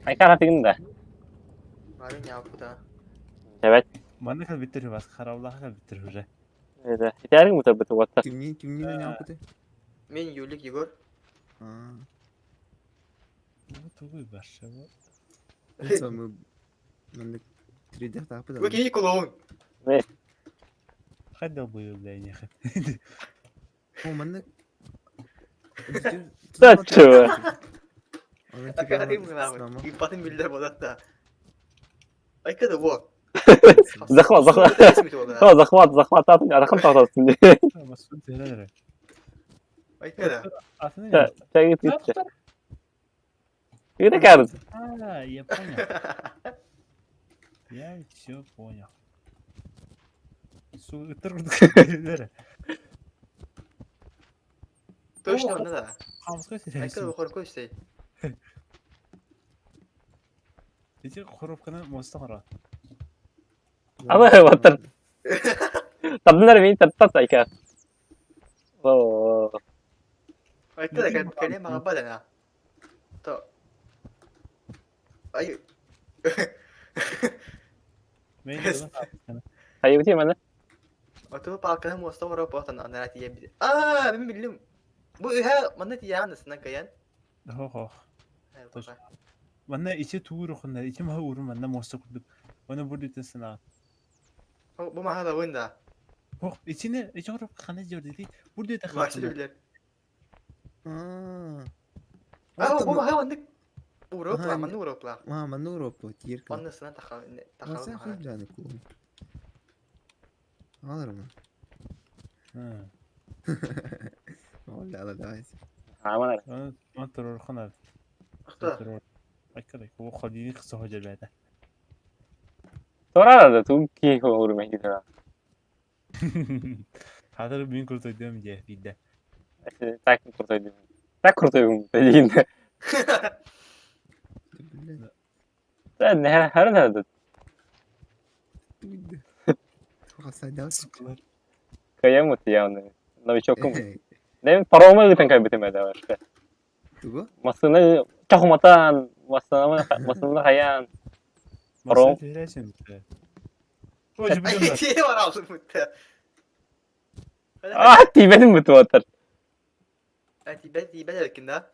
Ay karafin de. Abi ne yaptı da? Evet. Bana kadar bitir bas. Karavlaha kadar bitir hüre. Evet. İhtiyarın mı tabii water? Kimni ne yaptı? Men Yulik Igor. Ha. Bu tuğu başa bu. Sama mana 3D tak apa Gue kayaknya kulon. Hadi bu yıl ben yakın. Oh mana? Saçma. Tapi aku kenapa? Ipatin bildiler bu da. Ay kada bu. Zakma. Tamam zakma tatın rakam tahtasın diye. Ama su derler. Ay kada. Aslında ne? Sen git. Gide karın. Ha, Japonya. Ya Japonya. Su ıtırdık. Точно onda da. Hamska Ay kada siresi. bu korku işte. İçe korupkana mosta var. Ama water. Tabunlar beni tattat ayka. Oh. Ay kada kayaknya mga bala na. To. Ay. Meyve Hayır bitiyor mana? Atau pakai monster orang apa tanah nanti ya. Ah, ben bildim. Bu ühe mana diye anlasın kayan. Ho. Hayır, Dur. bak. Bana içe tuğur okunda. İçe maha uğrum bana mosta kurduk. Bana burada itesin ha. Bu mahal da bunda. Oh içine içe korup kanı gördü. Burada da Başlı kaldı. bilir. Ah. Ah, bu mahal bunda. Uğrupla, manı uğrupla. Mama ne Europa tiyir kal. Ondan takalım. Masa Takalım. hıylanı kulum. Alır mı? Ha. Vallahi ala dayız. Aman ما ترور خنا Akta. ترور أكلك هو خليني خصه جبهته sonra da tu ki olur mu gidiyor. هذا اللي بينكر تقدم جه في ده Tak kurtuldum. Tak kurtuldum dediğin. Billah. Sen her nerede? Billah. Hasada. sıkılar Kıyamut ya onu. Nabi çok ne paramı gıtan kaybetmedi var. Tugu? Masını çakmatan, masını hayan. مسألة ليش أنت هو جاب Ay لنا diye var aldım mutta. Ah tibedim mütevatir. Ay tibe derken da.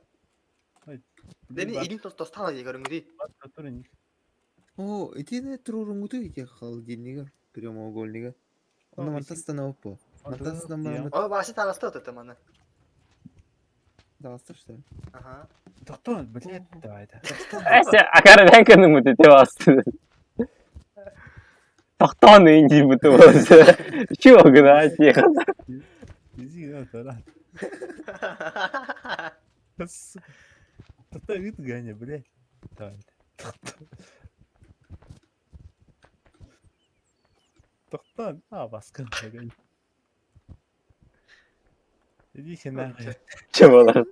Deni بس ilim tostan diye görün değil. ترى О, эти не трурумуту ити халдиннига. Прямоугольнига. Onu mantasına oppo. Mantasına bana O başı tanıstı oturttum onu. dağıstır işte. Aha. دكتور بديت بعدها Ese akar ben kanı mütevastı. Tahtan inci mütevastı. Şu o kadar şey. يجي ده ترى بس دكتور قلت جاني بليه تعال دكتور بس كنت جاني يجي كنا Çabalar.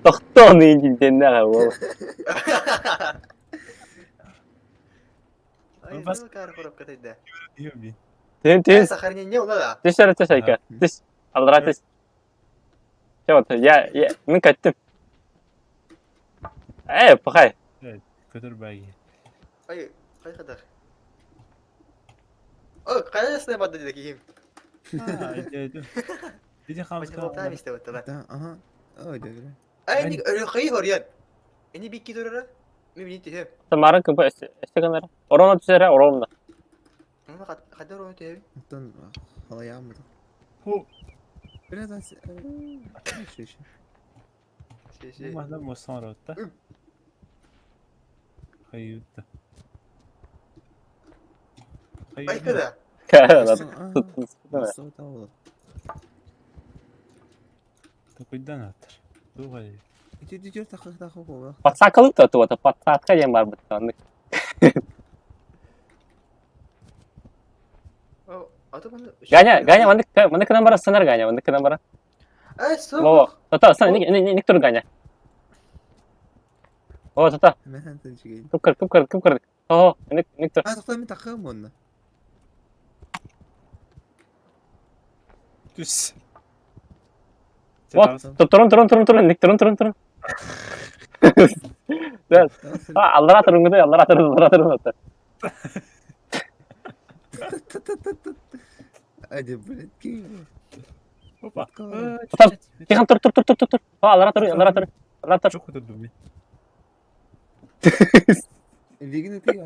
Tahtan inci cennet var. Ay Bas- ne kadar korkup katıydı. يومي Tün Ay tün. sakarın ne ola da. Dışarı tışayka. Dış. Allah dış. Çabuk ya من kaçtım. Bakay. كتر باقي Ay kay kadar. O kayasına badı dedi ki. يجي خمس Macam apa كلام işte o tabi. Da aha. Öyle öyle. Ay ni öyle kayı horiyan. Ini bir iki durur. Mi binti hem. Semarang kempa istikanlara. Orang tüşere oromda. Ama kadar o tabi. Hatta hala yağmadı. هو Biraz daha şey. Şey. ما هذا مستمر وقته خيوت Ay kadar. Nasıl da olur. تقدر ناتر دو غالي İki diyor takı bu. Patsakalık da tuva patsat kayan var bu tanıdık. O adı bana. Ganya mandık numara sanar ganya mandık numara. Ay su. Bawa, tata sana nik tur ganya. Oh tata, Hemen sen çıkayım. kıpkır. Oh, nik tur. Ha takı takım onu. تس What? Turun nik turun. Allah turun. Hadi böyle ki. اوبا Kihan tur. Allah tur. شو كنت تدومي Ligin ötü ya.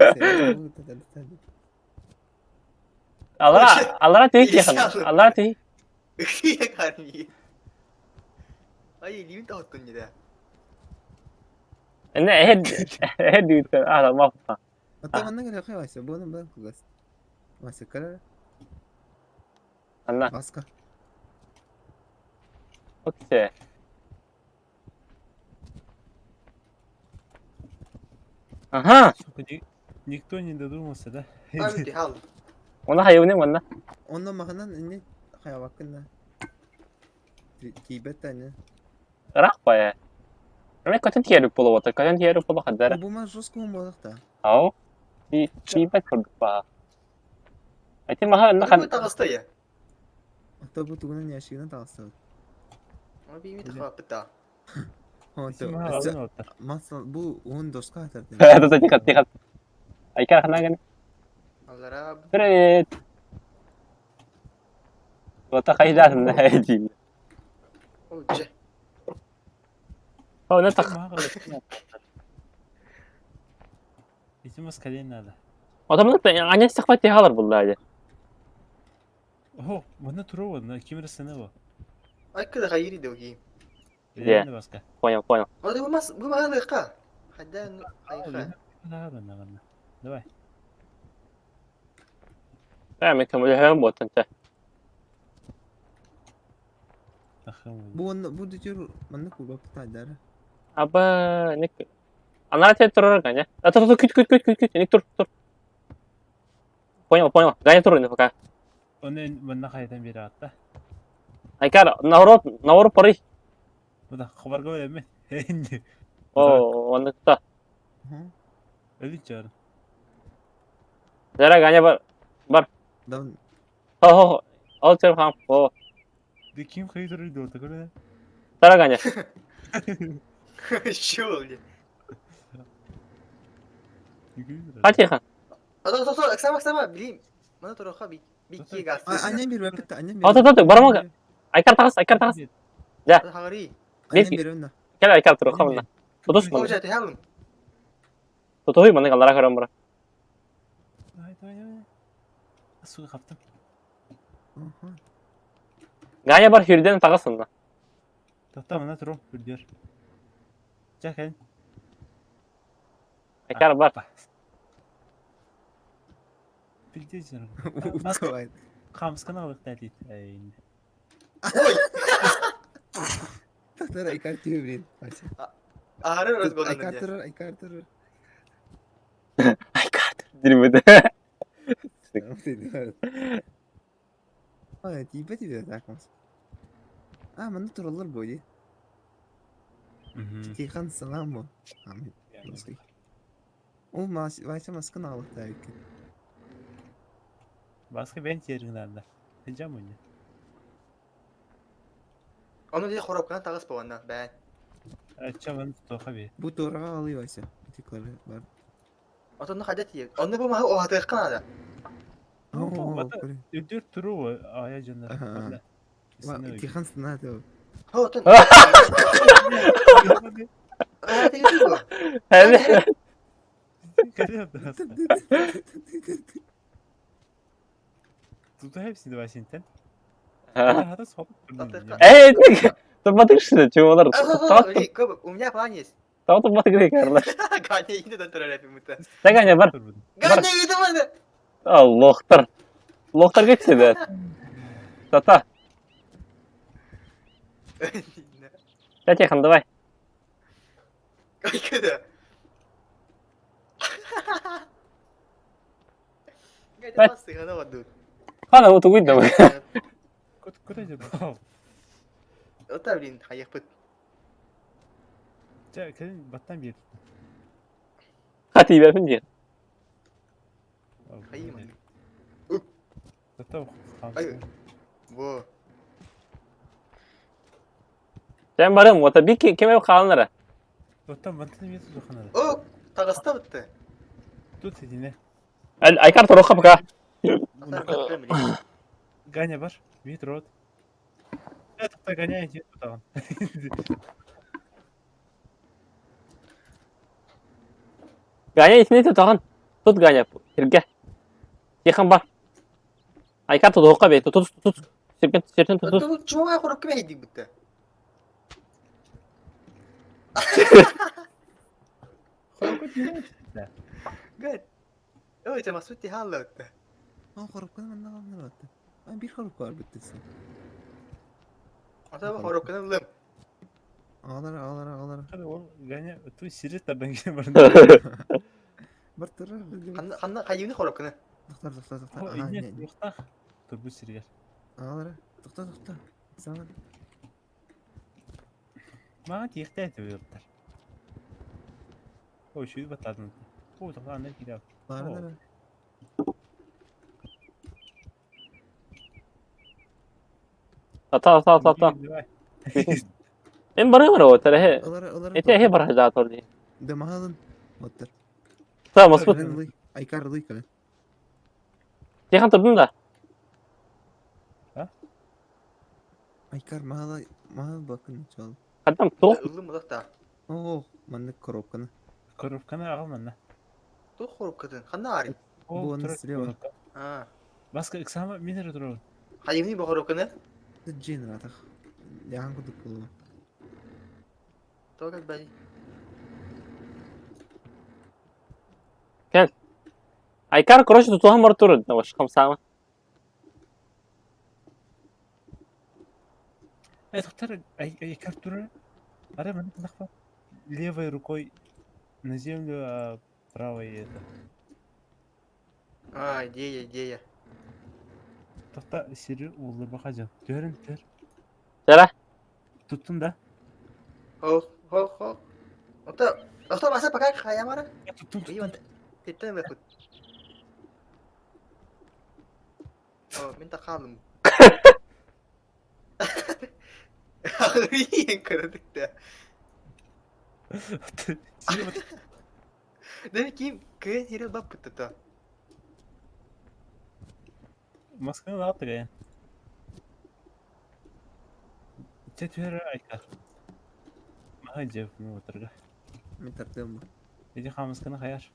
Allah tuh kihan. Allah tuh. Iya kan iya. Ay limin tahtın ya. Ne head dude kan. Ah maaf. Hatta bana göre kıyasla. Bunu ben kullanırım. Masuk karar. Anna. Baska. Okey. Aha. никто не додумался да Abi ki hal. Ona hayvanı mana? Ondan makanan ini kayak bakın da. Kibet tane. Rak pa ya. Ano katan tiyaru pula wata? Katan tiyaru pula kadara. Bu man josku balık da. Oo. Di ba pa? Ay mahal na Kan kan. takasta ya. Hatta bu tuğunun yaşını da alsa. Abi mi takap beta. اسمها Hatta أظن وقتها masal bu onun dostu kadar. Ito tikat. Ay ka na gan. Allah rab. Great. Wata kailan na haji. Oh je. Oh natak. ما غلط يتم مسكلين هذا Otomatik anya istakbati halar bullahi. هو وانا ترو كاميرا السنة Ay kada hayri de o ki. Yeah. باسكا Ponya. O da bu mahal ka. Hadi hayır. Давай. تعمل كمل بوت انت. تخم. Bu diyor bana kurban tadara. Apa ini anak saya turun kan ya? Tuh küt ini tur. Понял. Ганя turun ini пока. Onun bana kaydan biri attı. Айкар науру пари. Bu da haber gördün mü? Hindi. О, он это. Aha. Öyle çağırın. Zara Ганя бар. Dan О, al telefon. O, De kim kaydır öyle orta göre? Zara Ганя. Şu oldu. Kaç yakın? Dur, sama bileyim. Mana toroka bir iki gaz. annem bir öpüttü annem bir. Dur, barama. Айкар тагас. Hari. Annem bir önde. Gel Айкар tur kamına. Tutus Oh mu? jatuh helm. Tutuyu mana kallara karam bura. Haydi. Suyu kaptım. Aha. Ганя бар хирден тагасын да. Tamam ne turu diyor. Çekin. Айкар бар. Bildiğin Utkavaydı. Kamskana alık dedi. Eyni. Tahtara ikar diyor bir. Ağrır öz golden Ikar diye. durur, ikar durur. Айкар dilmedi. Tamam dedi. Ay tiba-tiba takmas. Mana turulur böyle. Tikan selam mı? Amin. Nasıl? O başta maskın alık da yükü. Başka ben yerinden de. Hecam oyunu. Onu diye korapkan tağız babandan ben. Açamın tutuğa bir. Bu torağa alıyor ise. Tikları var. Otonu hadet ye. Onu bu maha o hatırkan ada. Oo, Bata- böyle. Ödür turu var. Aya canlar. Aha. Valla. İsmini öyle. Tikan sınavda o. Ha otun. Hadi. Hadi yürü bu. Hadi. Hadi yaptı aslında. Tutu hepsini Washington. Hadi sohbet kurdun. Turmadık işte çuvalar. Ah, öyle kau umnya falan yes. Tahu turmadık değil karlar. Ganya ini dan terhadap muta. Ne Ганя бар? Ganya itu mana? Lohtar. Lohtar geçti de. Tata. Kaç yakın давай. Kayak gitu. Gak ada pasti kan waduh. Hala o tuguydu da. Kut acaba. O tahu din kayak put. Kadın battan bir. Hadi verin diye. Kayak mana? Hatta Ayo. Bu. Sen barın wata bir kime kalanlara. Hatta battan bir tutu kanada. Oh, tagasta bitti. Tut edine. Айкар туру kapka. Asal bitti mi? Ganya var. Bir road. Evet hatta Ganya için tutalım. Ганя içine tutan. Tut Ганя. Kirge. Yakın бар. Айкар tutu kabe. Tut. Sirkin tut. Itu cuma aku rup kime hidik bitti. Korkut ne? Gad. Oh, cuma suti halat. Aa korupkan bana kalmıyor hatta. Ben bir korup var bittisi. Asal aku rup kene lem. Ağlara. Hadi o Ganya tu sirit taban gibi var. Bartırır. Karena kayak ini rup kene. Doktor. O Aha inye ne? yokta. Dur bu sirger. Ağlara. Doktor. Zaman. Ma tiyekte eti yoktar. O şu batadın. O da lan ne gidiyor. Ağlara. Tata. En barın var o tara he. Ağlara. Ete he barın zaten orada. Demahalın. Otur. Tamam masbut. Aykar rılı kale. Yakın turdun da. Aykar mahal bakın çal. Kadam tuh. Lem udah ta. Oo, manlık korupkanı. Korup kana ağalman ne? Tuh rup kene. Karena ari. Bu onun siliyor var. Ah. Baska iksama minere durur. Kayak ini bawa rup kene. Cin ratak. Yahan kuduk bulu. Tuh kan bali. Gel. Aykar короче tutulhan var turu. Ne var kamsama. Доктор, Артур, аре, мне нахуй левой рукой на землю, а правой это. Идея. Тоқта, сері олар бақажан. Төр. Gel. Tuttun da. Хох. Doktor masa pakai kayak mana? Tuttun. Iya, mantap. Kita berikut. Minta kalem. Yang kritik dah. Dan kim ke hira bab tuh. Maskını da attık yani. Tür Aykar. Maha cevabını oturga. من ترتيب يجي خامس كنا خيار.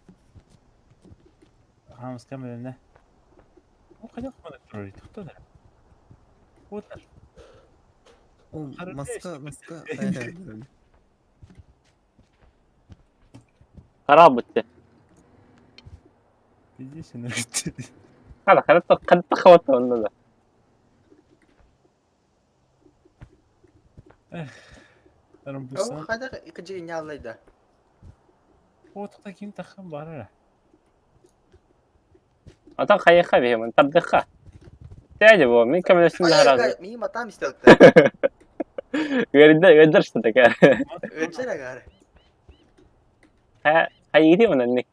خامس كامل لنا. وقد يقبل التروري تختار. وتر. او خرب مسكا خراب bitti. يجي شنو قلت. هذا قد تخوت ولا لا. أنا بوصل. Kada kerja nyalai dah. هو تختار كيم تخم بارا. Ata kayıka bir hemen tabdıka. تعجبه من كم نفس الهراء. Mi mata mistel. يقدر يشترك. Öyle gar. هيجي من النك.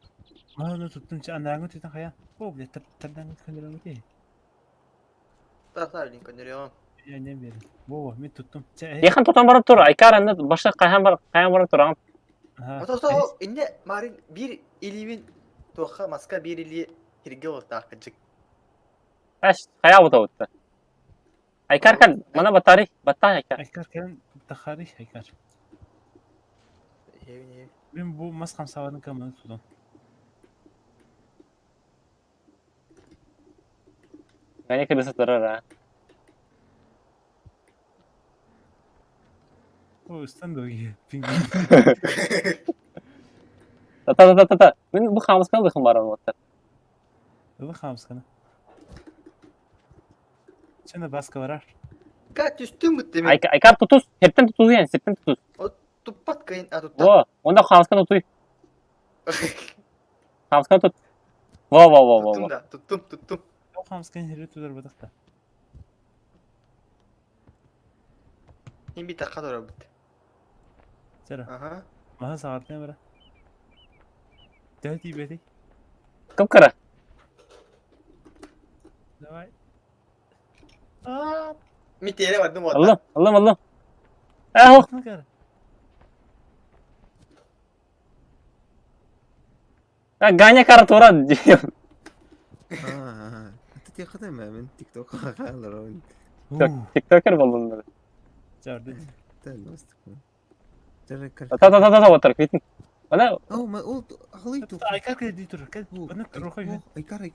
ما أنا tuttun ci andango ti takaya. Oh, bile terdango kandıran mı değil. Taraftar link gönderiyorum. Ya ne bileyim. Bu mi tuttum. يا خن tutan barab tur. Aykar anne başa kayan barab tur. Ha. Otosto inne marin bir ilimin toka maska bir ili hirge oldu akıcık. ايش خيا وتوت. Aykar kan mana batari batah Aykar. Aykar kan takhari Aykar. Ev. Ben bu maskam savanın kamanı tuttum. يعني كده سترى. O üstten de o iyi. تا من bu خامس kan bakın var onu. Yılı خامس kana. Şimdi baskı varar. Kaç üstün gitti mi? Aykar tutuz. Hepten tutuz yani. Hepten tutuz. Tupat kayın tuttu. Wo. Onda خامس kan tutuy. خامس kan tut. Wo. Tuttum. O خامس kan hiri tutar badak da. Şimdi bir dakika doğru bitti. Sera. Aha. Maha sağırtmaya bırak. Dört iyi bedik. Kapkara. Davay. Mit yere vardım o. Allah. Aho. Ne kadar? Ganya karatora. انت تاخذها من تيك توك خالر TikToker buldum. Çağırdı. بس ترى Ta otur gittin. Bana او ما قلت خليته Aykar kredi durur. Bana trokoy ver. ايكار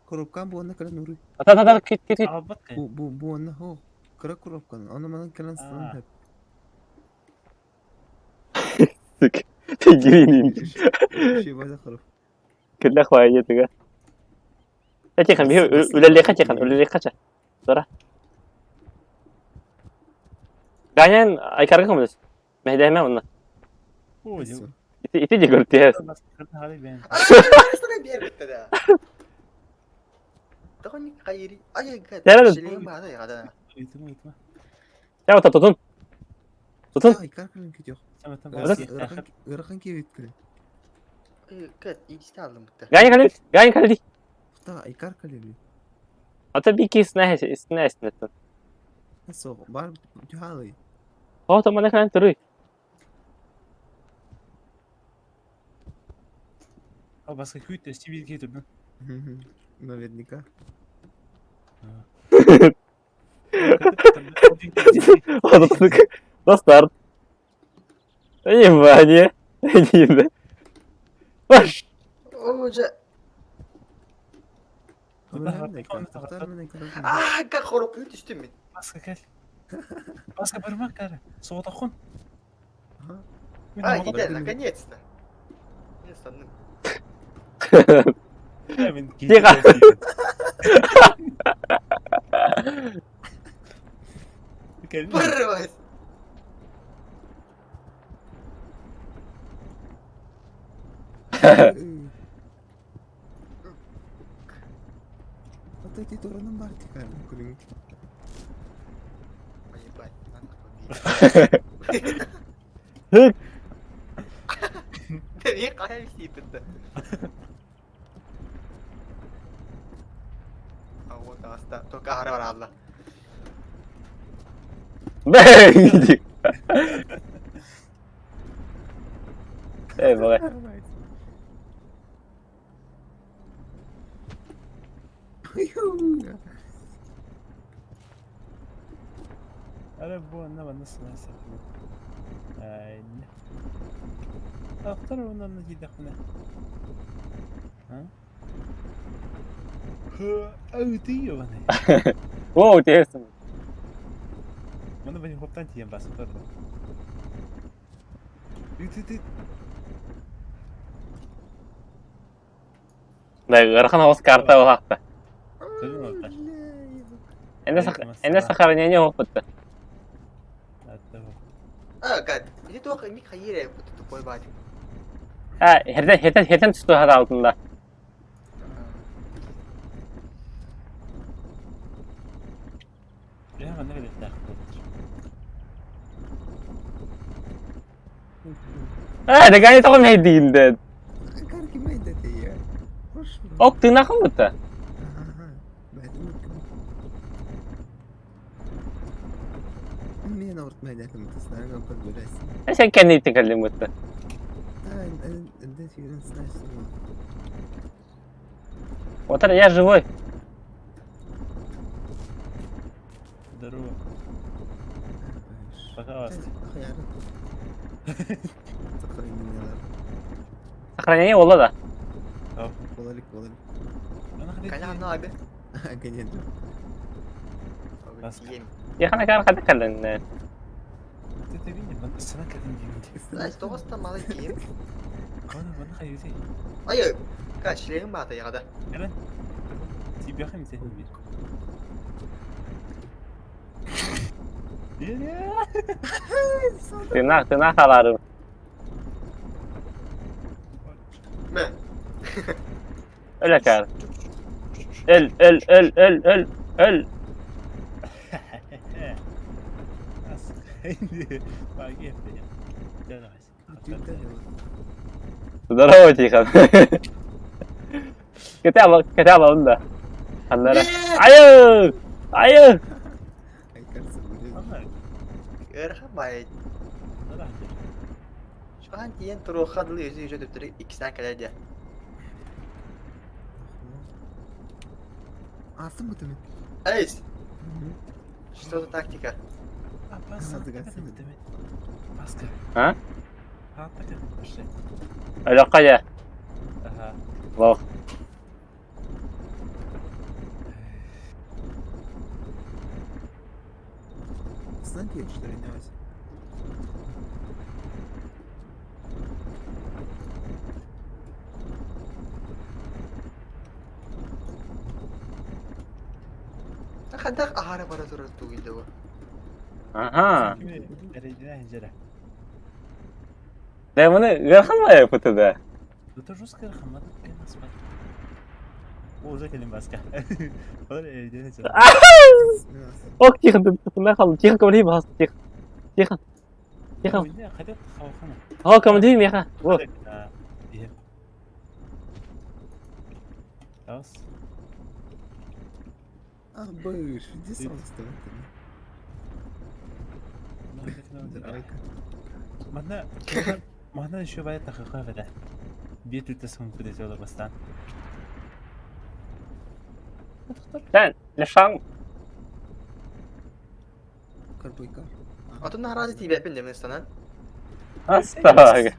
كروب كان بو انا كلا نوري ta git. Albat kay. بو انا هو كروب كان انا ما كان استنى تجريني. شي ما خرب كل اخويا جتك. اجي خن بيه ولا اللي خچ. Sonra. Ganyan Aykar kan mı? Mehdeme onunla. O diyor. İti gurti ya. Baskı hali ben. Sana bir yer bitti de. Takon kayiri. Ay gad. Nerede? Şiliğin bağda ya da. Uyutma. Ya tutun. ايكار كان كده Tamam. Bırak. رقم كيف يتكلم Gad iyi aldım bitti. Ganyan kaledi. تا ايكار كلمي Ata bir ki isne. بس هو بعرف جهالي Oh tamam ne kan turuy. O baskı küt de sivil getirdi. наверняка Dostlar. Внимание. Baş. Oca. اختار من ايكار Gad korop büyüt üstün mü? Baskı gel. Baskı parmak kare. Soğuta kun. ها Ay gider lan kan yetsin. Ne sandın? من Tira. Perro, guys. Atau turun ng vertical. Kuling. Menyebat. Hık. Dia kayak di situ tuh. Aku tak tuh ke arah Allah. Ben gidiyor. Bak. Araba nasıl neyse. Aynen. Aktar ondan da gidelim. Ha? Ödüyor bana. Wow, tiesin. Mana banyak hopan tiyan bas pardon. Üt. Да, Рахан аваз карта уақытта. Kızım hopan. Энэс сохранение опытта. Hatta bu. Kan. Ini tuh ini kayak ya tuh boy banget. Herden tuttu hadi altında. Ya bana öyle takılır. Degan itu kan hediyinde. Karki main tadi ya. Ok, tırnak mı bu da? Niye nort main tadi mutasna kan kod beres. Sen kendi tekellim bu da. Anda сигурен знаешь. Вот это я живой. Здорово. Пока вас. Сохранение ola da. Tamam. Bolalik. Bana hadi. Kayaknya ano agak. Ganyan doon. Bas. Yakana kadar hadi kaldın. Tetabinya bana sana kadın gibi. Nah, itu kan sama lagi. Bana hayır değil. Ayo, kan şilerin mata ya kada. Eren. Tibia hem senin bir. Ya. Tırnak alarım. Ne? Öyle kar. Öl. Nasıl? Bak yapıyor. Gel hadi. Здорово, Тихон. Ketapa onu da. Anlara. Ayı. Ay karısı böyle. Ama Erhan baik. ne var? Şu an diyen troha dulu yüzü döptürü ikisinden kadar dia. Astım mı demek? Ais, что-то тактика. Hadi gelsene. Demet. Baskı. Ha? Hatta kadın başı. Öyle kaya. Aha. Bak. Знаете, что ли, Вася? Kadang ahara para turun tuh gitu. Aha. Kimi derecede hecere. Ben bunu Rahan mı yapıtı da? Это жесткая хамада, я нас спать. О, уже келим баска. Öyle evde ne çalıyor? Ok, Тихон, tırnak aldım. Тихон, kamerayı bas. Тихон. Ne kadar havkana. Hava kamerayı mı ya? Bu. İyi. Aus. Ah, Бэш, иди сам вставай. Можно еще бая тахыха веде. Bir tütesini kudesi bastan. Sen Лешан. Карбойка. А тут на разе тебе пендем истанан. Hasta.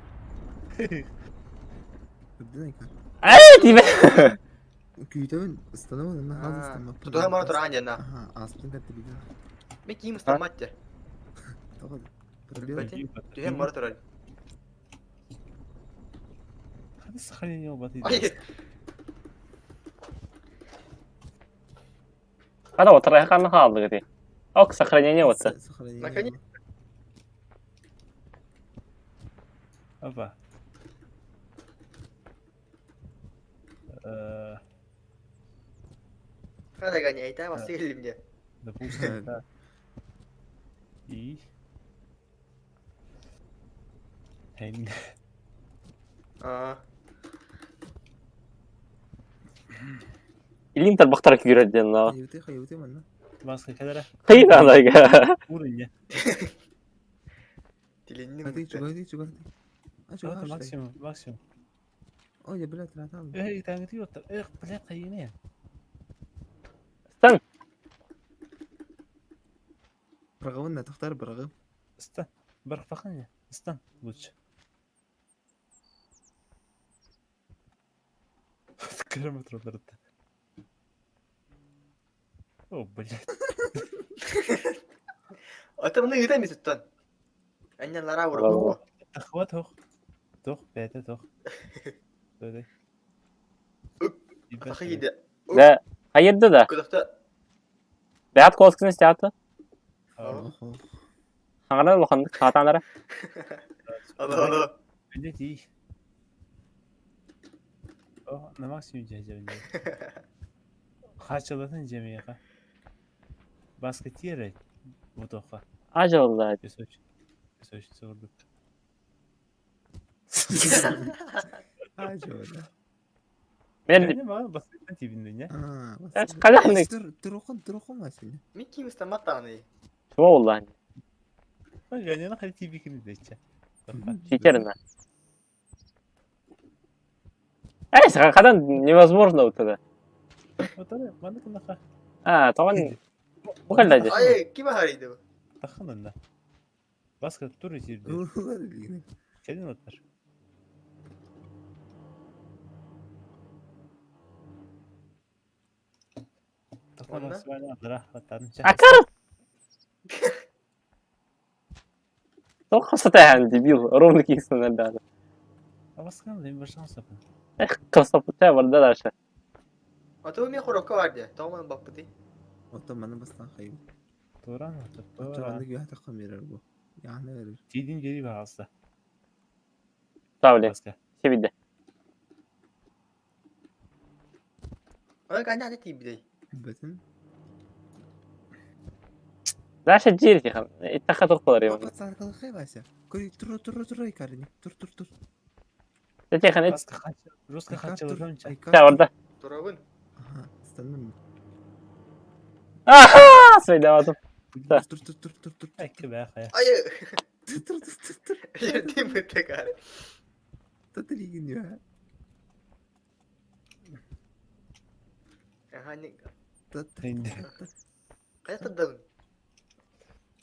Динайка. Ay, tibe. Күйтөбүн станова на хазыстан. Тут orang mau turun aja nah. Ага, астын катты биде. Meki mesti mati. Тогод. Пробел. Berarti dia mau turun. сохранение батый. Hayır. Hadi otur kanı kaldı gidi. Ok сохранение отты. Сохранение. Наконец. Опа. Hadi гоняй, вас сели мне. Допустим, да. И... Хейн. İlim tabaktarak yürüdün la. خيوتي منا. Маска кадара. Kıyı da da. Уровень. Dilendim. هاتي شو هاتي شو هاتي. أشوف Это هاشتاج. максимум, максимум. أو يا بلاد لا تعال. Эй, там где вот, эх, блядь, хаине. Sen برغم تختار برغم. استنى، برفقني، استنى، лучше. Километр дротта. О, блядь. Ata bunu yıda mı tuttun? Annelara Bravo. vurup. Хват хох. Тох, пятый тох. Böyle. Ataka yedi. de hayırdı da. Kulakta. Beyat kolsuzun istiyatı. Aa, Hangarda bakındık satanlara. Allah. bence iyi. Oh, ne maksimum cece bence. Kaçaladın cemiye ka. Basket yere. Bu toka. Acı oldu. Besoç sorduk. عجوله. Ben Ne var basketten tipinden ya. Kaç kalandı. تروخون ما سنة. Miki müstemmat tanıyı. Şu oldu hani. Bak yani hadi tipikini de içe. Şekerim ben. Neyse kadın невозможно вот это. Otur, bana kına ka. Ha tamam. Bu kadar da. Ay kime harıydı bu? Takın da. Basket dur içirdi. والله Kendin otur. Takın Ondan? nasıl bana adıra atarın. Akarım. Çok hasta yani debil. Ровно кисно надо. Baskan da bir şans yapın. Kısa vardı da şey. Ata bu mi kuroka vardı. Tamam bak bu değil. وطبعا أنا بس خيب. Doğru mu? طبعا Doğru. عندك واحد قمير أربو. يعني Tidin geri bir hasta. Tavle. Baska. Sevdi. Ona kanka hadi tibi değil. بتن. لا شجير يا خم. اتخذ القدر يوم. بس على كل خيب هسه. كل ترو يكارني. تر. Tete kan et. Baska kaç. Ruska kaçalım önce. Ya orada. Turabın. Aha, استنى. Aha! Söylemedim. تر. Ekki be kaya. Ay. تر. Yerdim mi tekrar? تدري يا. Hani İndi. kaya tadın.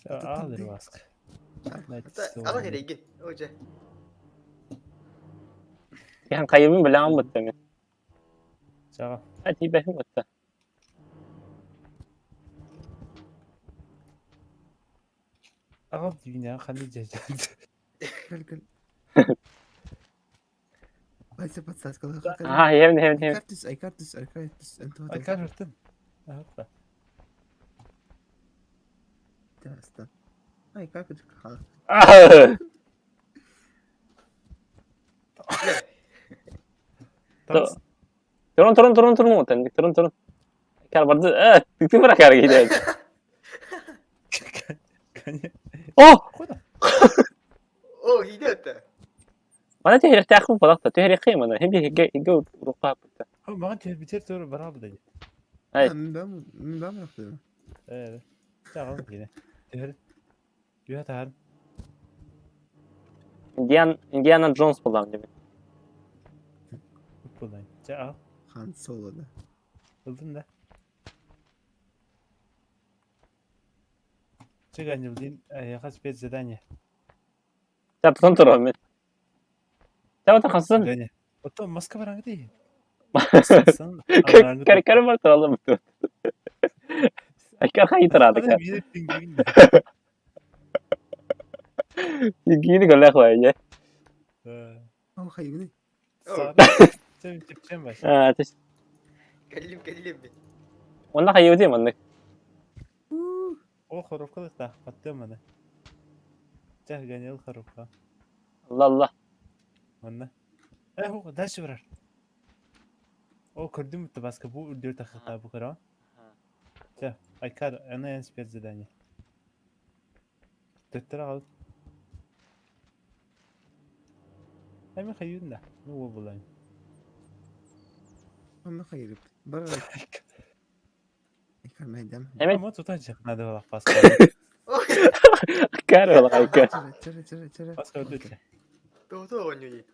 Ya ağır baska. Hatta Allah hele git. Hoca. Yan kaybım bile anlattı mı? Çağa. Hadi behim attı. Ağır dibine kalli cecel. قال. بس على كل خيب. Aha hem. أي كارتس أنت Ay karıştın. Hoppa. استنى. أي كارتس خلاص. Ah! Tamam. Turun muhtemelen. Turun. Kar vardı. Evet. Bitti bırak hareketi. Kanya. Oh! Oh iyi de. Bana tehrik takım falan da. Tehrik kıymadı. Hem bir hege ruka. Ama bana tez biter sonra beraber de. Hayır. من بام ياخذونه. Evet. Çağa yine. Tehir. Yuha tahar. Indiana Jones kullandı. Futboldan. Çağa. خان سولو ده. Buldun da. Çıkan yıldın. Kaç bet zadanya. Ya turun mu? Ya otakasın. Zadanya. Oto maska var hangi değil. Kar var turalım. Kar hayır taradı. Hadi bir pingvin. Gini golle koyuyor. أو خيبني. Sağ. Sen çıkacaksın baş. ateş. كلم كلمني Onda hayır değil mi onda? O xorofka da patlıyorum bana. Cah ganyalı xorofka. Allah Allah. Onda. O daş var. O kurdum mu baska bu diyor takıta bu kara. Cah aykar ana en spez zadanie. Tettra al. Hemen hayırın da. Ne o bulan. Ama hayır. Bara ikar meydem. Evet. Ama tutacak. Nada valla baska. Kar ola haykar. Çara. Baska öldü. تو تو غنيوي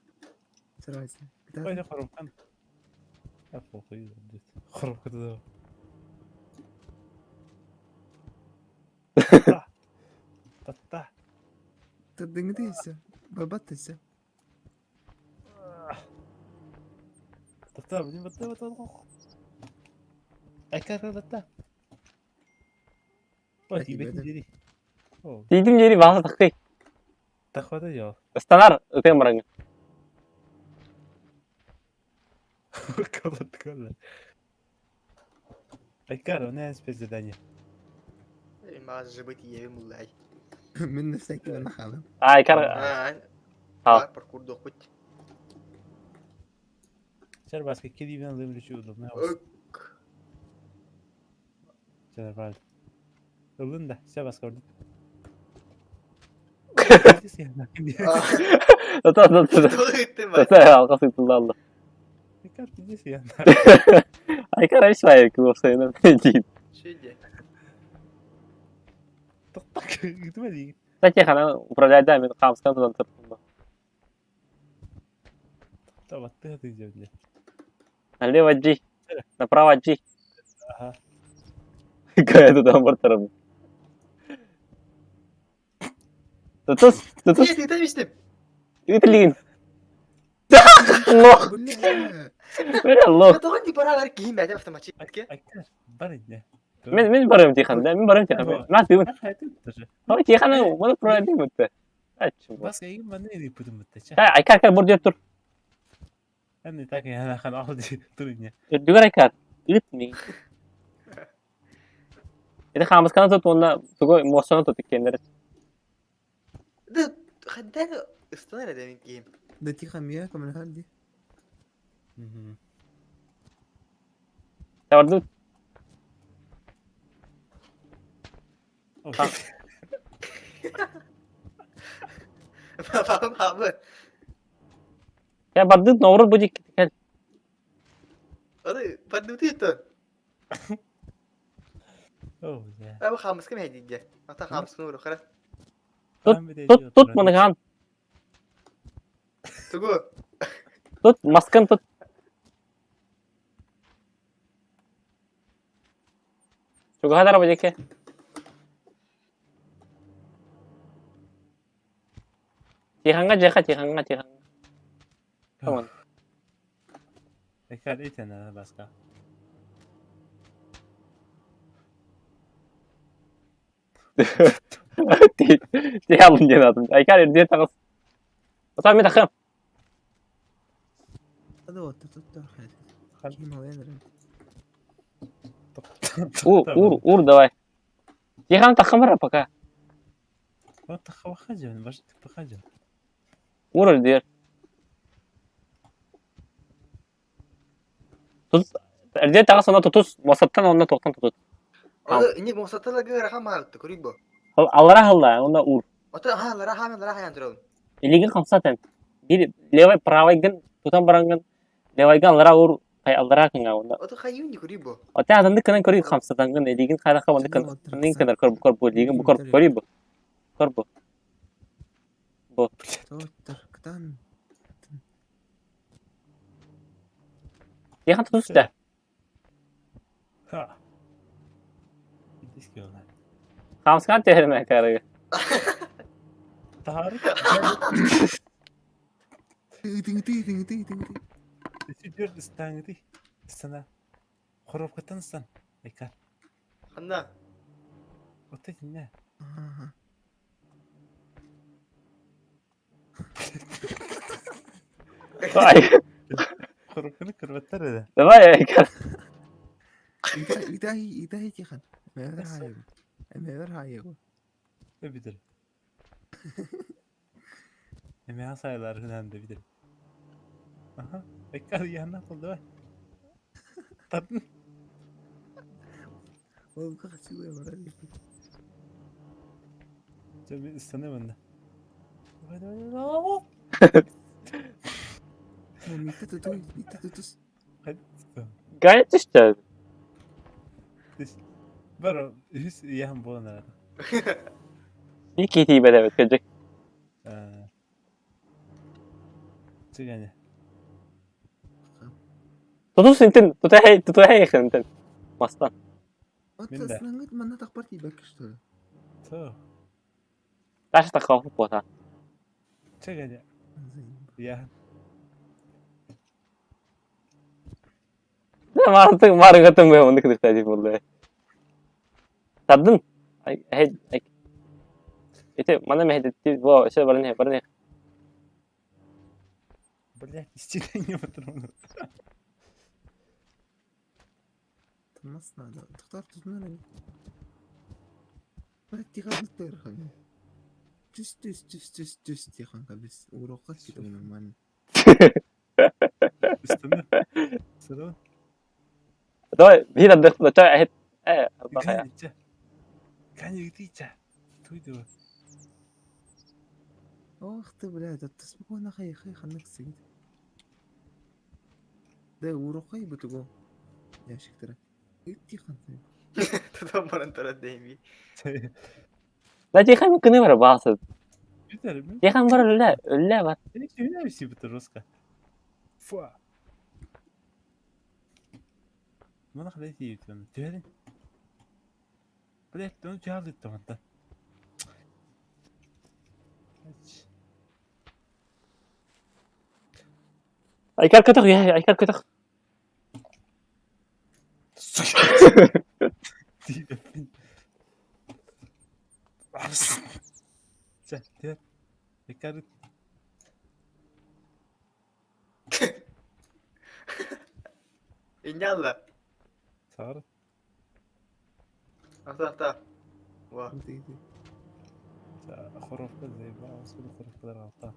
Çara. Öyle xorofkan. Hep okuyor. Xorofka da. Tatta. Tadını değilse. Babat ise. Tatta. Benim batta. Aykar tatta. O Peki, tibetin benim. diri. O Didim yeri bahasa taktik. takvada ya. Istanar öteyim barangı. Kalat. Aykar o ne en spez zadanie. ما جبتي يا مولاي من نفسك كده انا حالا. Haykar. اه parkur da kut Çar baska kedi ben alayım bir şey oldu. Ne var? ok Çar var. Öldün de. Sen baska orada. Tata. gittim ben Tata halkası yutuldu Allah. Aykar gidesi ya. Haykar hiç hayır ki o sayının. şöyle Tak gitmedi. Peki kana upravляет мен қамысқан тудан тұрдым. Tamam battı diyeceğim. Налево отжи. Направо отжи. Aha. Кая тудан бір тарafı. Tutuz. niye demiştim Ütülüğün. Allah. قول لي Böyle Allah. ya da hangi paralar giyeyim ben hafta maçı ki Aykar. Bari ne? Men barım tiyxanda. Men barım tiyxanda. Ma diyorum. Ama tiyxanda bunu problem değil mi? Açım. Baska iyi ben ne yapıyordum müddetçe. Ha Aykar burada dur. Ben de tak yani kan aldı durun ya. Juga Aykar. Ütmeyin. Itu қамысқан tut onda tugu emosyonu tut kendileri. ده خداني استنى ده من جيم ده تيخا مياكا من الهال دي. Orada فاهم حاضر ya bardı nomor bujuk kan. هذا بدو تيتو Oh ya. انا خامس كم هدي جا اعطى خامس نور خلاص Tut bunu kan. تقول Tut maskan tut. Juga hadar bujuk ya. Tiyxanga tiyxanga. Tamam. Aykar iyi tane baska. Dia alın adım. Aykar diye takız. Otan mi takım? هذا هو التتر خل. كيما وين رد. Ur давай. Tiyxan takım var paka. O takva xacan baş xacan. Ur diyor. Tut. Erdiye takız onda tutuz. Masattan onda toktan tutuz. هذا اني وصلت لك رقم مال تقريبا Allah onda ur. قلت ها لا راح يندرون Ilgin kamsatan. Bir lewai perawaigan tutan baranggan lewaigan lara ur kayak allara kenga onda. قلت خيوني قريبا Ote adamdı kenen kori kamsatan gan ilgin kara kawan kan. Ning kadar kor bu ilgin bu kori bu. Kor bu. توتر كتان. Tiyxan tutuz da. Ha. Diski ona. Kamskan tehrime karı. Tarık. تيغ. Sidir istangi. Sana. Xorofkatan san. Aykar. خلنا O tek ne? Korkunç kırbattır öyle. Давай, Айкар. إيداهي تيخن ما يقدر هايو ما يقدر هايو Ne bilir. Emeğe sayılar hınan da bilir. Aha. Ekkar yanına oldu bak. Tadın. والله بخاف شوية مرة لي Tabii ıslanıyor bende. Hadi. ميتة توي ميتة توتس Hadi. Gayet işte. Baro, hüs yahan bu onlara. İyi ki hibe evet gelecek. Çık hani. Tutus intin. Tutay intin. Mastan. أنت من ده؟ أصلا قد ما أنا تقبرتي باكش ترى Tuh. Kaç dakika hafif bota. Çık hadi. Yahan. Ne artık margatım be onu kıdık tacip oldu. Tadın. Ay. İşte bana mehdetti bu şey bana ne. Блядь, истинно не патроны. النص هذا تختار تزمر ما تيغا نطير خلي تس تيخان بس وروقات كده من المان استنى. استنى. Rồi, khi là được chơi hết. Bak ya. Kan içe. Kan içe. Tuydu. اختي بلاد التسبيح وانا خي خليك سيد ده وروقي بتقول يا شكرا تيخان Tutamların tarafı değil. La Cihan mümkün var bazı. Güzel mi? Cihan var öyle var. Ne güzel bir şey bu Roska. Fua. Bana kadar iyi yutun. Tüyedin. Blek onu çaldı tamam. Aykar kötü ya, Aykar kötü. Sen diğer. Tekrar İnyalla. sağır. Asahta. Vah. Xorofda zey ba, usul xorofda alta.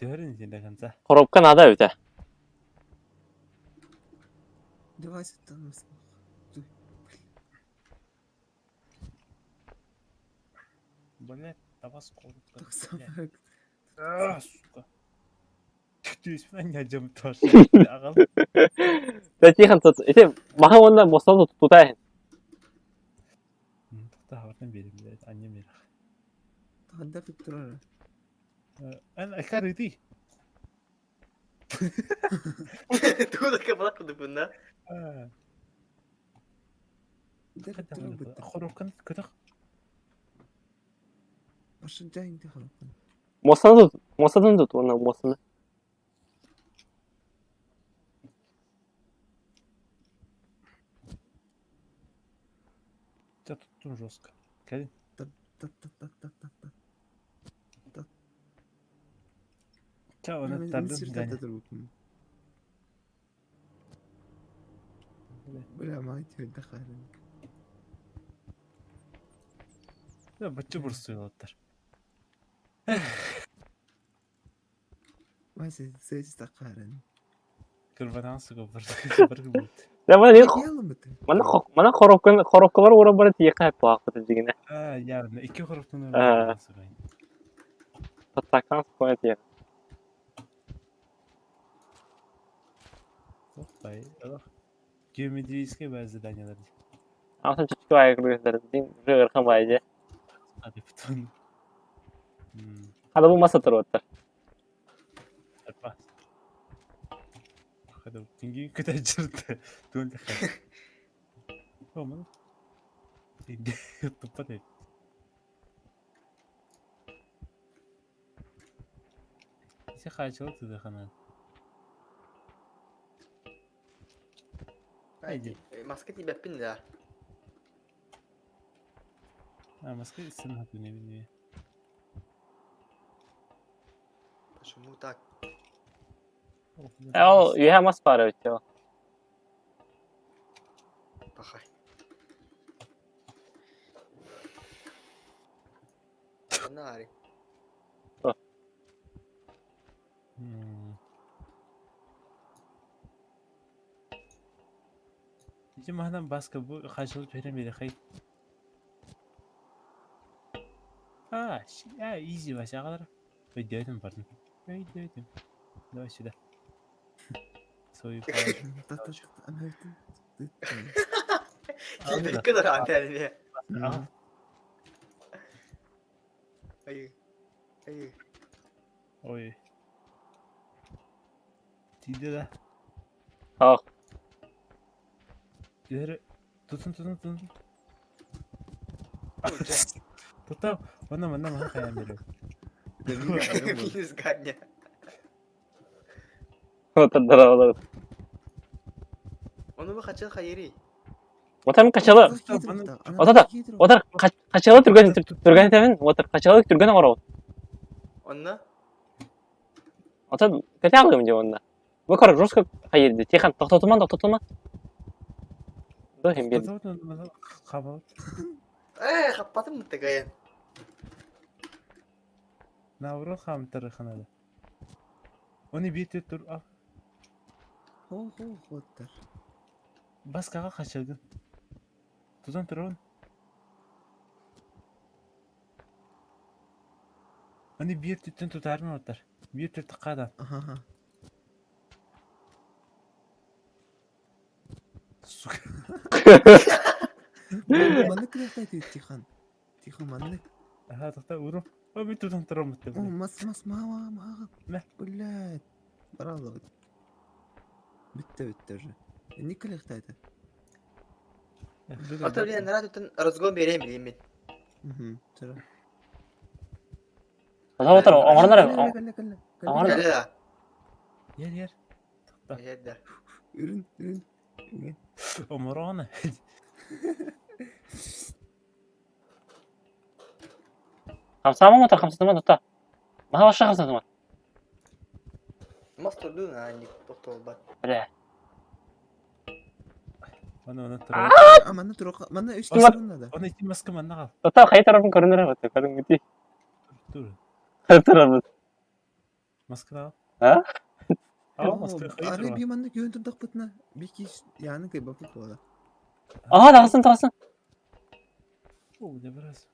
Diğerin içinde kansa. Korupkan ada öte. دوايس التنمس Blek tabas korktu. تقسم Ah, suka. Tüysmen ya cam taşı. Ağal. La Cihan tut. İşte maha ondan mosal tutay. Daha oradan benim de annem yer. تغدرت الترارة Ben akarı değil. Tu da kapalı kıldık bunda. ده Hadi الترارة bunu. Xorofkan kötü. عشان جاي انت خلاص Mosalını tut. Mosalını tut ondan mosalını. Ya tuttun Roska. Gelin. تت تت تت تت تت Ya onu من tardın سيرت yani. تدربكم بلا ما يتدخل Ya bıçı bursuyorlar. ما سيستقارن Kırbadan sıkı bırakı. Ya bana ne? يلا متى Bana korupkalar uğra bana tiyaka hep vakıtı cigine. Ya iki xoroftan Ha. öyle sıkı. Pataktan sıkıya tiyaka. Bay. Allah. Geometriske bazı danyalar. Ama sen çocuk ayaklı gösterdim. Rıgır kamayıcı. Hadi bütün. Hadi bu masa turu otur. Arpa. Hadi tinggi kita cerita. Tuan cakap. Oh mana? Tinggi tepat ya. Saya kacau tu dah kanan. Haydi. Maske tiba pin dah. Ha maske isim hatu ne bileyim. Почему так? O üye mas para bitiyor. Bakay. Ne ari? Hiç mahdan başka bu karşılık veremedi. Hayır. Ha, ya easy baş kadar. Ödedim pardon. Ödedim. Ne başladı? Soyup Ana öldüm. Gibi kadar antenli. Aha. Hayır. Hayır. Oy. Tide de. Ha. İleri. Tutun. Uca. Tutam. Bana mah kayan veriyor. Minus kanya. Otur olur. Onu mu kaçın hayri? Otur kaçalı. Otur kaçalı Türkan temin. Otur kaçalı Türkan var o. Onunla? Otur kötü aldım cevabında. Bu kadar Ruska hayırdı. Tihan toxtatılma. Dur hem bir. Kabal. Kapatın mı tegayen? Navru ham tarıkhana da. Onu bir tur al. Ho otur. Bas kağa kaçırdın. Tuzan turun. Hani bir tütün tutar mı otur? Bir tür tıkadan. Aha. Manlık kıraktaydı Tihan. Tihan manlık. Aha tıkta uğrum. O bir tütün turun muhtemelen. Mas ma. Ne? Блядь. Bravo. Bitti. Ne kıraktaydı? Hatırlayan neler tutun Rozgon vereyim bileyim ben. Sıra. Otur onlarlar. Gel. Ağır- Gel la. Yer. Tıkta. Yedder. Ürün. O morana. Kamsama motor kamsama tuta. Maha başla kamsama. Mas turdu na hani doktor bak. Öyle. Ona tur. Mana turok. Mana üç Ulan- kişinin adı. Ona için maske manna kal. Tuta kayı tarafın görünür mü? Kadın gitti. Dur. Kayı tarafı. Maske al. Ha? Al maske. Araya bir manlık yöntürdük butna. Bir kişi yani kayı bakıp ola. Aha dağılsın. O ne biraz.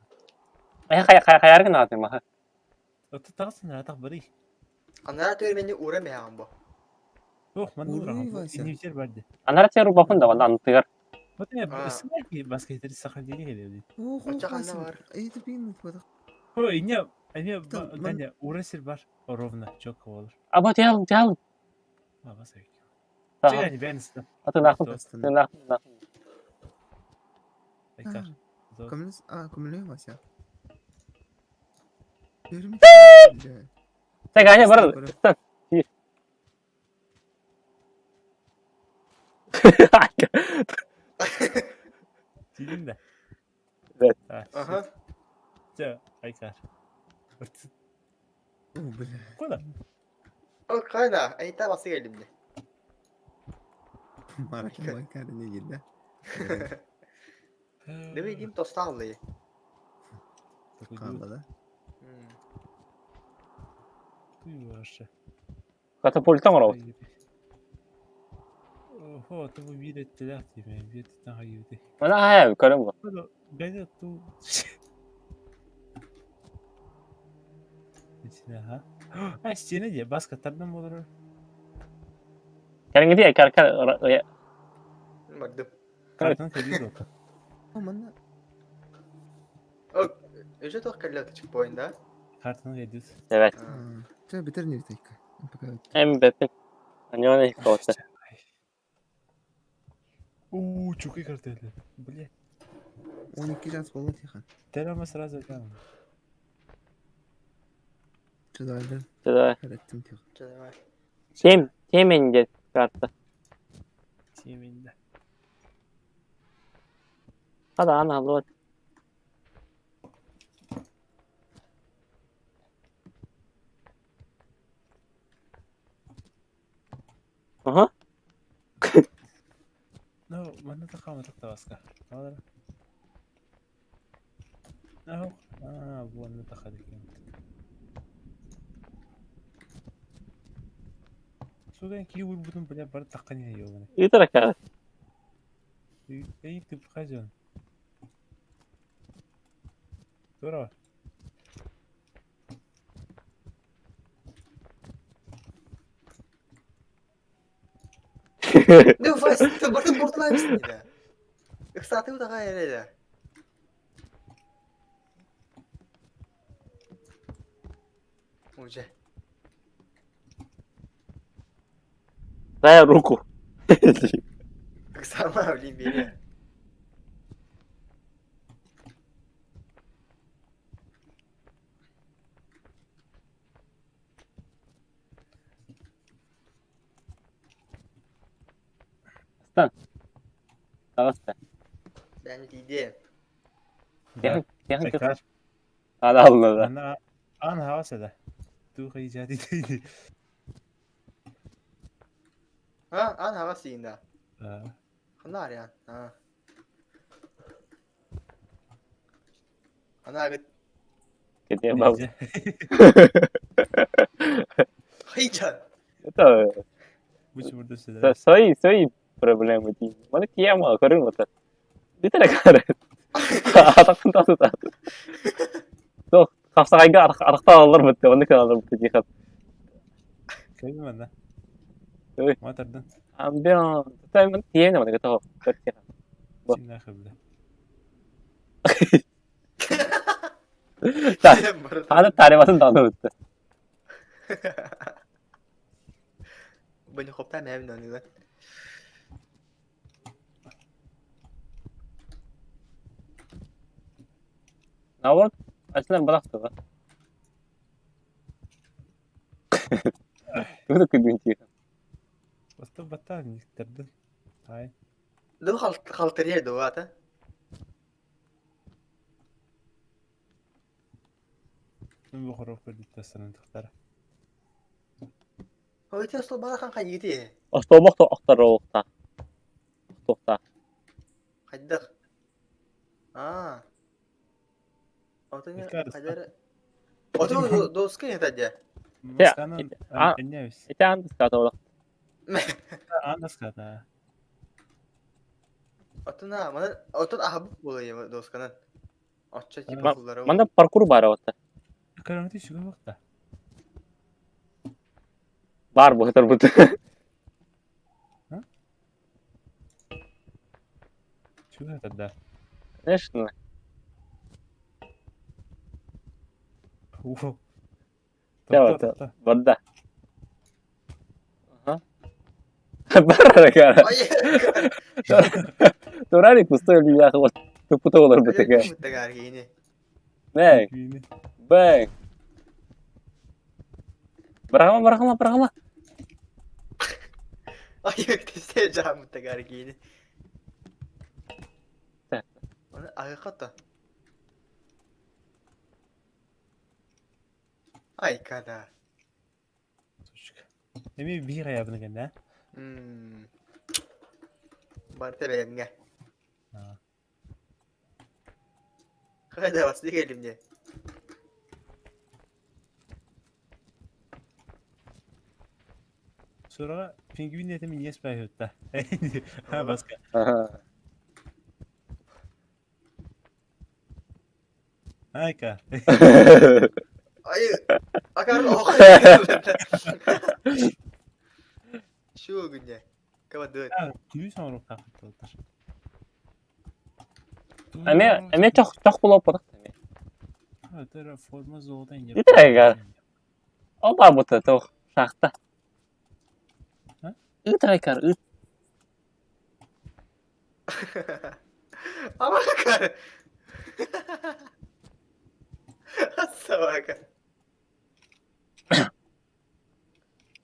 Kayar gına atayım ha. Otu taksın ya tak bari. Anlara törmeni uğramayağım bu. Yok manna Uğruyor uğramam. varsa. İnivcer verdi. Anlara teru bakın da valla anlatıyor. O da Ha. ya sanki maske yeteri sakal değil geliyor. Ocak anne var. İyi de bir minut var. O inya Tamam, ben uğraşır var. O rovna çok havalı. Ama diyelim. Ha bas ek. Tamam. Yani ben istem. Atın nakın. Aslında. Bekar. Zor. Komünlüğü var ya. Yürümek. Sen gayet var. Sen. Silin de. Evet. Ha. Aha. Ya Aykar. Oh bile. Kola. O kayda. Ay ta bası geldim de. Marakin baykar ne girdi? Ne bileyim tosta alıyı. Kalmadı. Duyuyor aşağı. Katapultan var o. Oho tabi bir ettiler diye bir etten hayırdı. Bana hayal yukarı bu. Hadi gayet tu. İçine ha. Ha içine diye bas katardan mı olur? Karen gidiyor kar. Baktım. Kartını kediyor da. Aman O ücret o kalli atacak bu oyunda. Kartını kediyor. Evet. Sen biter ne tek? Mbappe'nin. Hani ona ilk olsa. Uuu çok iyi kart elde. Bile. 12 раз было тихо. Terama sırası canım. Çözeldim. Şurada Öğrettim tihо. Canım var. Kim ince kartı. Timinde. Hadi ana lo. Anne takamırık da baska. Alır. Aho. Bu anne takadık yani. Sudan ki bunun bile bana takan ya yok. Ita ka. İyi tip kacan. Doğru. Ne faz? Bakın kurtular mısın yine? Saatimi udah kayak ya. Udah. Saya ruku. Sama beli biri. Stan. Sağ Ben dedim. Yan Tekrar. Ada Allah. Anne an havası da. Tu icat edildi. Ha, an hava sihirde. Ha. Kenar ya. Ha. Ana agak Ketiya bab. Neyse. hican. Ito. Bu burada söyle. Soy problema di. Mana kiya mo karon mo ta. Dito na karon. Atak ta ta. So, kapsa kayga arakta alır mı? Onu kan alır mı? Diye. Kaydı mı lan? Oy. Ma tardın. Ambiyan. Tayo man tiyan naman ito. Bu. Şimdi akıllı. Hala tarimatın da bitti. Banyak koptan hem nonton. Ne var? Açılan bıraktı da. Bu da kudunci. Basta batal mı? Tardın. Hay. Lu kalter ya doa ta. Ben bu horof verdik de sana tıktara. Oh itu asal bala kan kayak gitu ya. Astobak to aktar okta. Okta. Kayak Ah. Autonya Dikkat et. kajar. Auto doska ya tadi. Ya, Maskanın a- annevis. Ito ang kata ulah. Andas kata. Auto na, mana auto ahabuk boleh ya doskanın. Açça ki Ma- pulları. Mana parkur bara okta. Karanlık şu vakta. Bar bu betul. Şu vakta da. Ne şunu? Wow. Ya, Tahta. Bada. Aha. Bara cara. Hayır. Torani kusto li ya ko. Tuputo olur bu teke. Ayun, tagar ini. Ne? Yeni. Bang. Bırakma. Ayun, teste jam tagar ini. Heh. Onu agak kata. Ay kada. Emi bir ayağını gene. Barte benim gel. Ha. Kada pasti elimde. Sonra pingvin etimi niye spayhotta? Ha baska. Aha. Hayka. Ayun. Akar okay. Şu günde. Kapadın. Ha kuyu sonra takıp otur. Eme çok bulup badak. Ha tara forma zoğdan yap. Bir tane gel. O bar bu to. Şahta. Ha? Ita kar. Ama akar. Asa akar.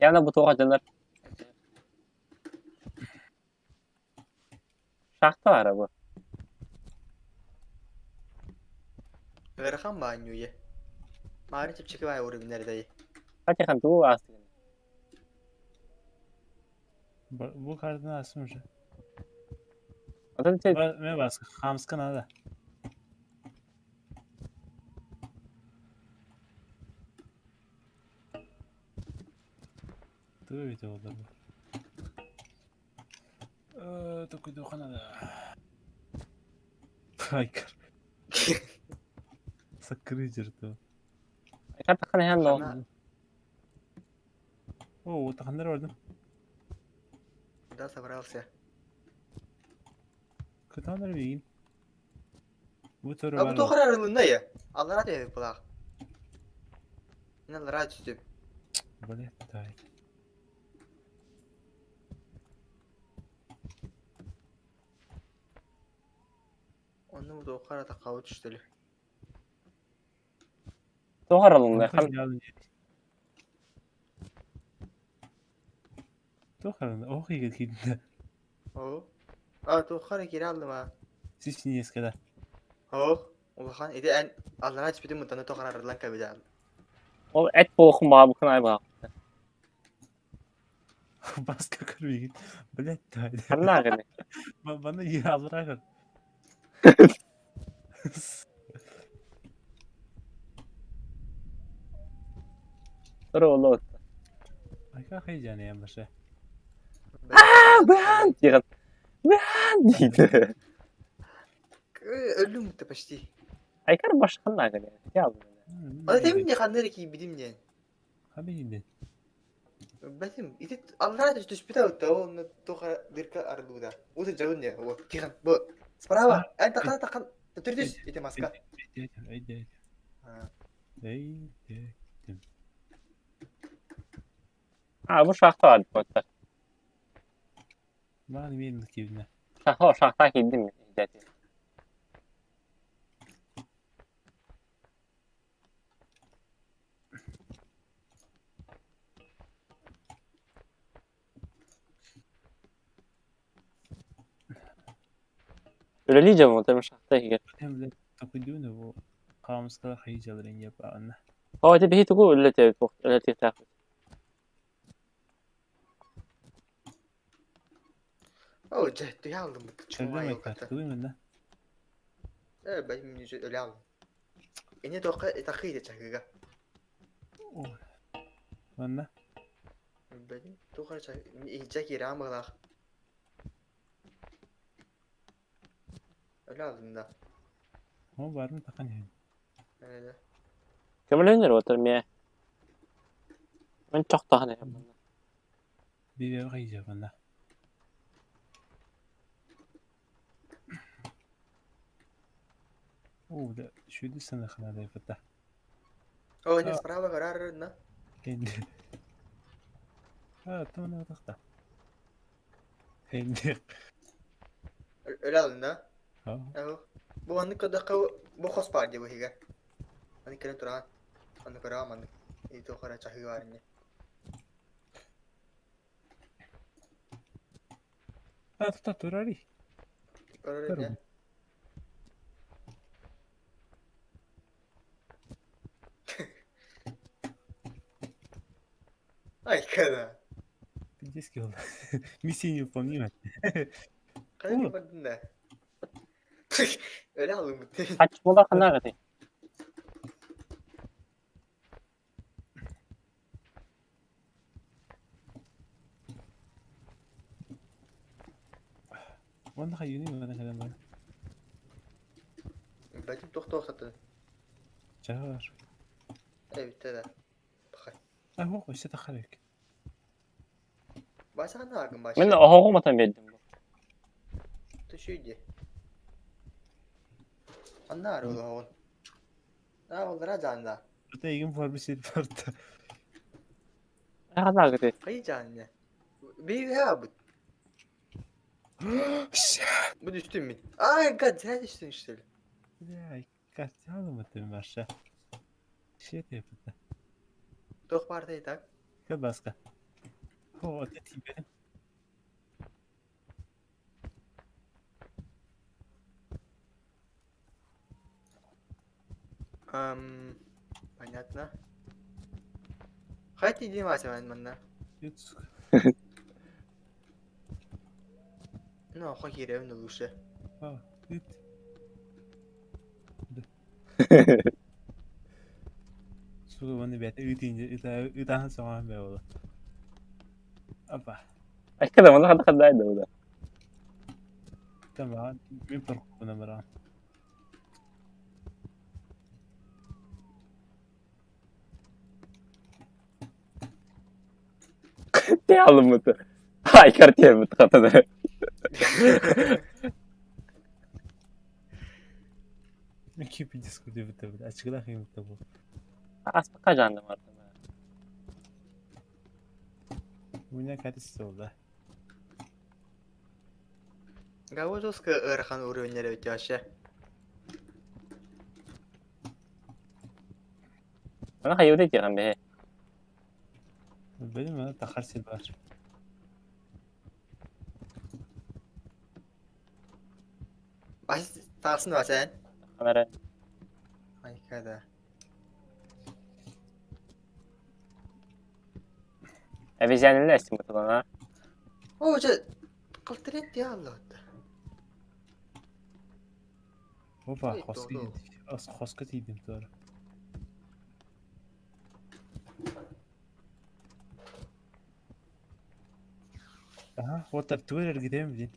Yani bu toğa canlar. Şahta var bu. Ngerekam banyo ya. Mari cip cik wae urip dari. Kaç kan tu aslında. Bu kartını asmış. Atan sen Me baskı. Hamskın ada. Dur bir de olur bu. Dokudu kanada. Aykar. Sakırı jirdi. Aykar takan hem no. Ana- Oo, takanlar orada. Da sabıralsa. Kıtanlar bilgin. Bu turu Bu var. tokar aralığında ya. Allah razı olsun kulak. Ne Allah razı olsun. Böyle tay. Onu bu tokar da kavuç işte. Doğar alındı. Kan Tokarın o hıyı gidin. Oo. Aa tokar geri aldım ha. Siz niye eskada? Oo. Ulan ide en Allah razı olsun mutanı tokar aralığından kabul o et boğum ba bu kanay ba. Baskı kır bilgin. Böyle tay. Kanna gani. Bana iyi alır kır. Dur oğlum. Aykar heyecanı yan başı. Ben diye. Ben diye. Öldüm mutlaka işte. Aykar baş kanna gani. Ya bu. Ada temin ne kanları ki bilim diyen. Hadi gidin. Benim ide Allah razı olsun bir daha da onu tokar dirka aralığında. O da cevun ya. O kiran bu. Sprava. En takan. Tutuyoruz. İte maska. Haydi. Ha. Haydi. Ha bu şahta var bu. Bana bir yemek yedin. Şahta gittim mi? Dedi. Öyle diyeceğim o tabii şahta gel. Hem de takıldığını bu kamuska heyecanların yapağını. هو تبي هي تقول ولا تبي وقت ولا تبي تاخذ؟ O cehdi aldım bu Çözdüm çumayı o Aykar. kadar. Kılıyım ben. Evet benim yüzü öyle aldım. İne toka takıydı çakıga. Oh. Bana. Benim toka çak yiyecek yeri almadılar. Öyle aldım da. Ama var mı takan yani. Öyle. كمل هنا الوتر مياه من تحت هنا Bir ev heyecan bana. Oh da şu da sana kadar yapıda. O ne sprava karar ne? Hindi. Ha tamam ne takta. Hindi. Öyle aldım da. Ha. Evet. Bu anlık kadar bu khos parça bu higa. Hani kere turan. Anlık karar mandık. İyi toka çakı var ne? Ha tuta turari. Öyle ne? Ay kada. Bileceğiz ki oldu. Misyon yapamıyorum. Kada bir bakın da. Öyle aldım. kaç mola kana gati Bana hayuni bana kadar var. Benim doktor satın. Çağır. Evet de. Bakay. Ha ho işte takarık. Başka ne hakkın من başka? هو ما تنبيدم Tuşuydu. Anlar o da. Ha onlara canlı. Burada ilgin var bir şey vardı. هذا gati Hayır canlı. Bir ya bu. Bu düştün mü? Ay god sen düştün işte. Ya kaç alamadım başa. Şey de yapıldı. Tok partayı tak. Gel başka. Ho dedi benim. Понятно. Хай иди мать манна. Yutsk. No, hayır evin oluşu. Ha, it. Suga bana bir it ince it aha soğan be oğlum. Apa. Ay كده والله دخل ده ده Tamam. Bir fark buna mera. دي علمته هاي كارتيه متخطط İki bir diskutiyor bitti bir. Açıkla kıymetli bu. اسمع حاجه عنده مرة Bu ne kadar oldu? Gavuzos ke ırkan ürünleri ötüyorsa. انا خيوتي كان به Benim bana takar sil var. Baş taksın var sen. انا Ay kada. ابي زين اللي اسمه طبعا O ce kaltırın diye Allah. Opa, Hey, hoski doğru. yedik. Hoska tiydim sonra. Aha, water Twitter gidelim mi?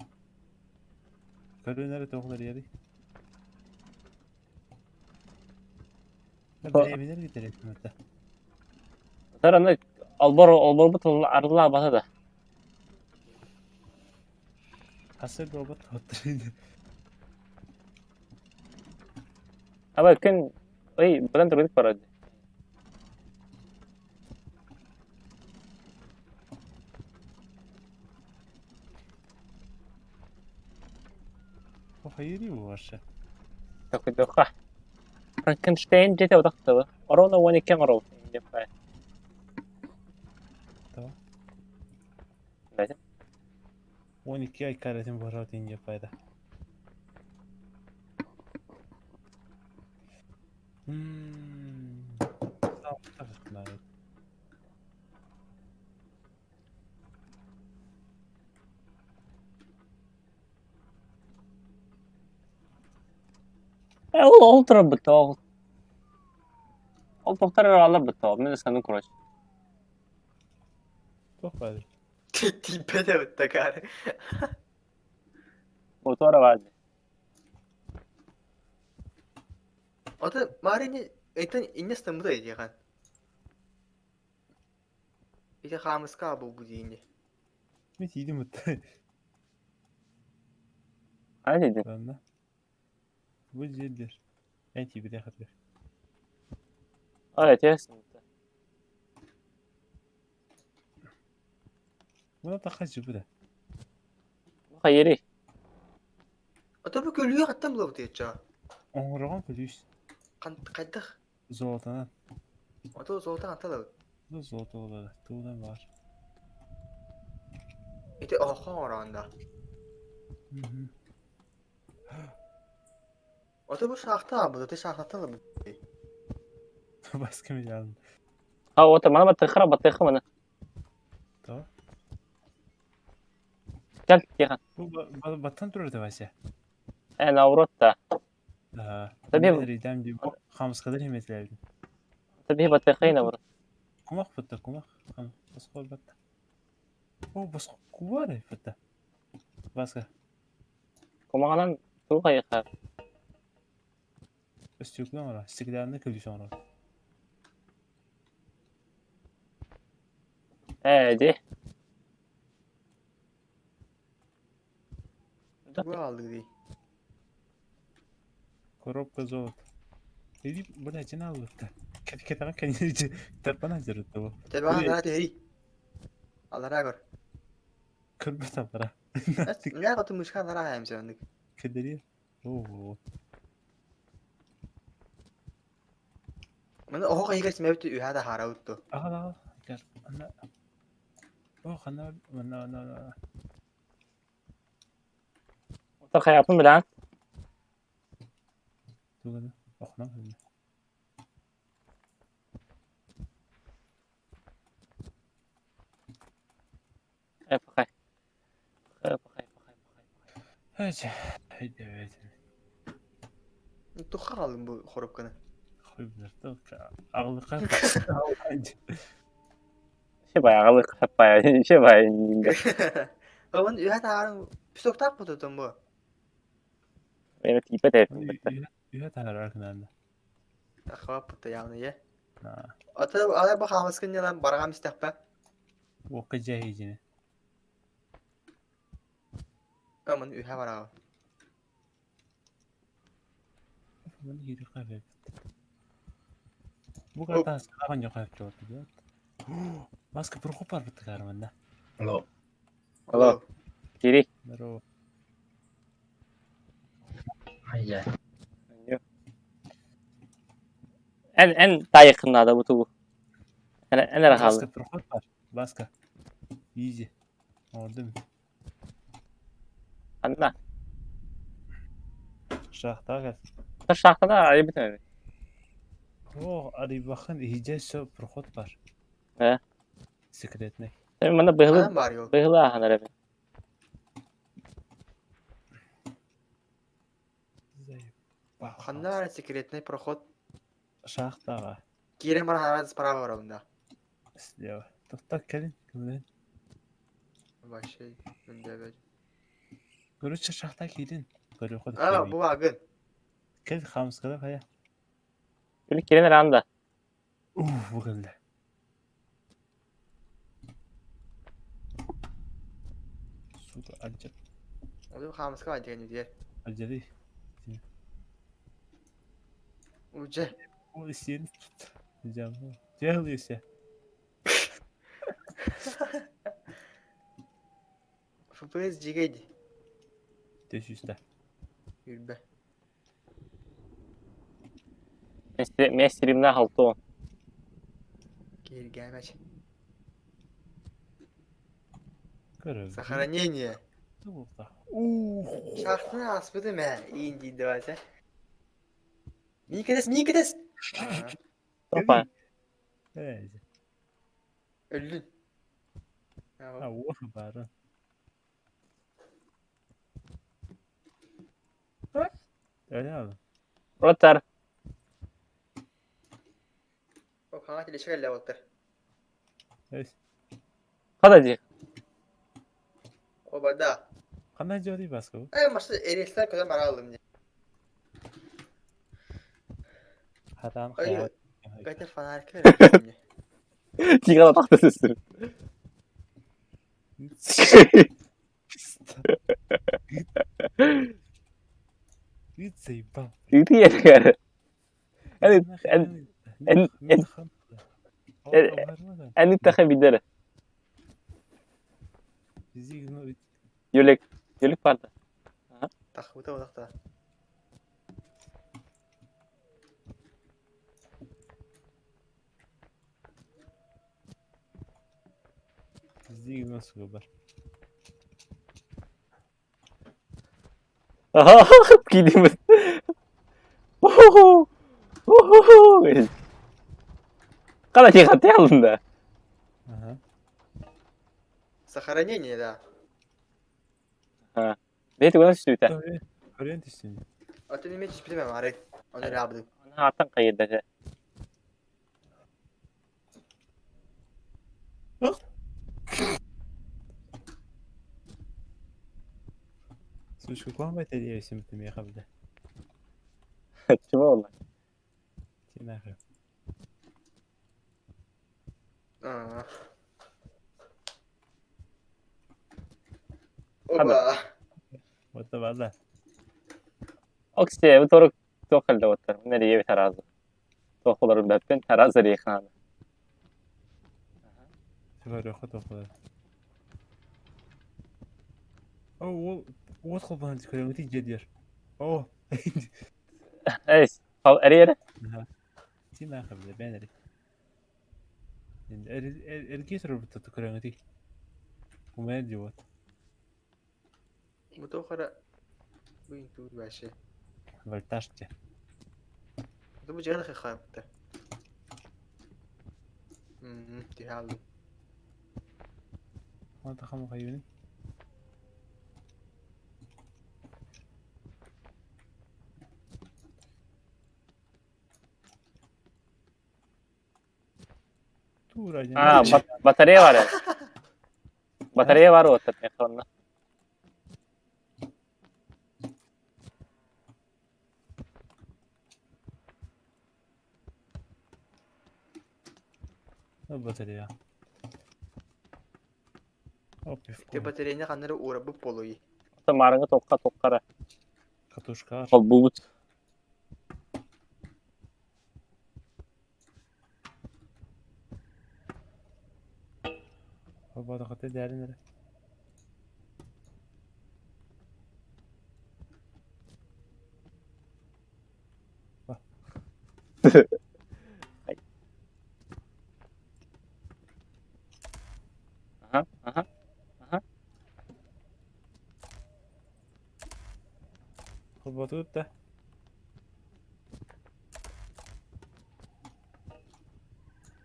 Kalıyor nerede tavuklar yeri? Ben evine gidelim hatta. ترى انا البر بطل عرض هذا Hasır robot hatırıydı. ابا يمكن اي بدل تريد فرد O hayırı mı var şey? تاخذ دوخه فرانكنشتاين جيته وتختبه ارونا وين كاميرا Tamam. لازم 12 ay karetin baharat ince fayda. Tamam, tamam. ultra بالطاقة ultra ترى على بالطاقة من السنة كروش Çok fayda. Tipe de öttekar. موتورة بعد O da marini etan innes de bu da kan. İşte hamıska bu diyince. Bir tiydi mutlu. عادي دي Ben de. Bu cildir. En iyi bir de hatır. اه يا Buna takacı bu da. خيري O da bu gölüye hatta mı bu diyeceğim. Onurağın polis. Kaydık. Zoltan'a. O da zordan atalı. Bu zolta olarak. Tuğdan var. İşte oha oranda. Hı hı. O da bu şahta bu da şahtalı mı? Başka bir yardım. ها هو ما انا بتخرب بطيخه انا Tamam. كلت يا خان Bu batan durur da başa. انا وروتا Tabii. Tabii. Bir idam gibi. Hamız kadar himmetlerdim. تبيه بطيخين ورا Kumak fıtta kumak. Tamam. Bas kol batta. O bas kuvare fıtta. Başka. كما انا تو خي خير Üstüklen var. İstiklalinde kılıyor sonra. دي Bu aldı diye. Koropka zor. Dedi bu da cana alırdı. Kete kendini terpan hazırdı bu. Tabii bana da hadi. Allah razı olsun. Kırmızı tapara. Ne kadar müşkan var hem sandık. Kederi. Oo. Ben o kadar yıkış mevcut ühada haravuttu. Aha. Gel. Ana. Oh ana. Ana. تو خياطين بالعن Tuğla. Oh lan. خيف خيف خيف خيف خيف Hadi. Hadi evet. Tukka kaldım bu korupkanı. Koyublar da ağlı kalk. Şey bayağı hep bayağı şey bayağı iyiydi. Kawan ühe tarang pisok tak mı tutun bu? Benim tipe de yapayım bitti. Ühe tanır arkadaşlar. Takva pıtı yani ye. Ha. Ata ada bak hamaskin yalan baragam istek be. Oka cahicini. Aman ühe var abi. Bunu yürü kahve. Bu kadar sıkılan yok hep çoğu diyor. Maske bir kopar bitti karmanda. Halo. Halo. Kiri. Merhaba. Iya. En daha yakınlarda bu tubu. En rahat. Maske bir kopar. Maske. Easy. Orada mı? Anla. Şahta gel. Şarkıda ayı bitmedi. Oh, hadi bakın iyice şu bir kopar. He. Sekret ne? Sen bana Anam var yok. bıyıklı ahanlar abi. Bak. Kanna var sekretne prоход. Şahta gel. Kire bana harada sprava var onda. Ya. Tak gelin. Gelin. Başay. Önde be. Görüşe şahta gidin. Görüyor kadar. Aa bu agın. Gel xamis kadar haya. Böyle kirin randa. Bu geldi. Suda acı. O da hamaska var diye diye. Acılı. Uce. O isteyen tut. Diyeceğim. Cehliyorsa. FPS cigeydi. Düş üstte. Yürü be. Mesleğimden haltı on. Geri gelmez. Görev. Sakara niye? Burada. Şahsına asmadı mı? İyi değil de varsa. Mikedes. Topa. Evet. Öldün. Ha, o haber. Öyle abi. Rotar. O kanka telaşa geldi otur. Evet. Kadacık. O bada. Kanal jodi basko. Ay maçta eresler kadar bana aldım diye. Hatam Ay hayal. gayet fanar kör. Tigana taktı sesleri. Hiç zeyba. Yürü yere gari. En ittaka bidere. Bizi ignore. Yölek. Yölek vardı. Tak bu da da. Bizi ignore sobar. Aha. Gidiyoruz. Ohoho. Ohoho. Kadacık hati aldın da. Aha. Сохранение, да. Neydi bana sütü. Orient üstünde. А ты не меч bilemem Arek. Onu ne yaptım? Ana atan kayırdı. Слушай, как вам это идея всем этим ехал, да? Чего oldu? Тебе нахуй. Aa. Oba. Вот это вода. Oksiye bu toruk tokal da otur. Nereye bir terazi. Tokuların beppen terazi reyhanı. Говорю, охота ходит. О, вот хлопан, когда ты дедешь. О, Evet. Eriye. ты нахуй, да, бенери. Эргис робот, ты когда ты. Умеет делать. Bu da o kadar. Bu intur bir şey. Вольтажте. Bu cihaz da kayıptı. Dihalım. Вот это хам хайвен. Uğraşacağım. Ha, batarya var ya. Batarya var o telefonda. Ne batarya? Hop Te bataryanya kanları uğra bu poloyu. Marını tokkara. Katuşka var. Kol bulut. Hop adakatı değerli nere? Aha, aha. Hop batut da.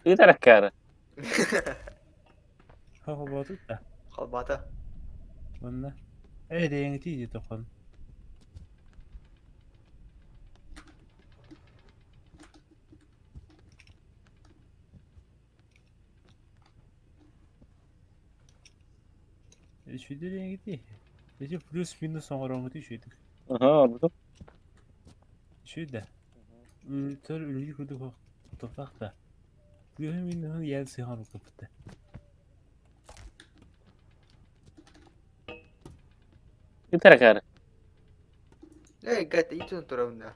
Itarak kara. Hop batut da. Kalbata. Bunda. Rengi tiydi tokun. Şuydu rengi değil. Peki plus minus sonra onu düşürdük. Aha, orada. Şuydu. Tör ülke kurduk toprak da. Plus minus'un yer sıyhan o kapıda. Itarak kara. Gata itun turunda.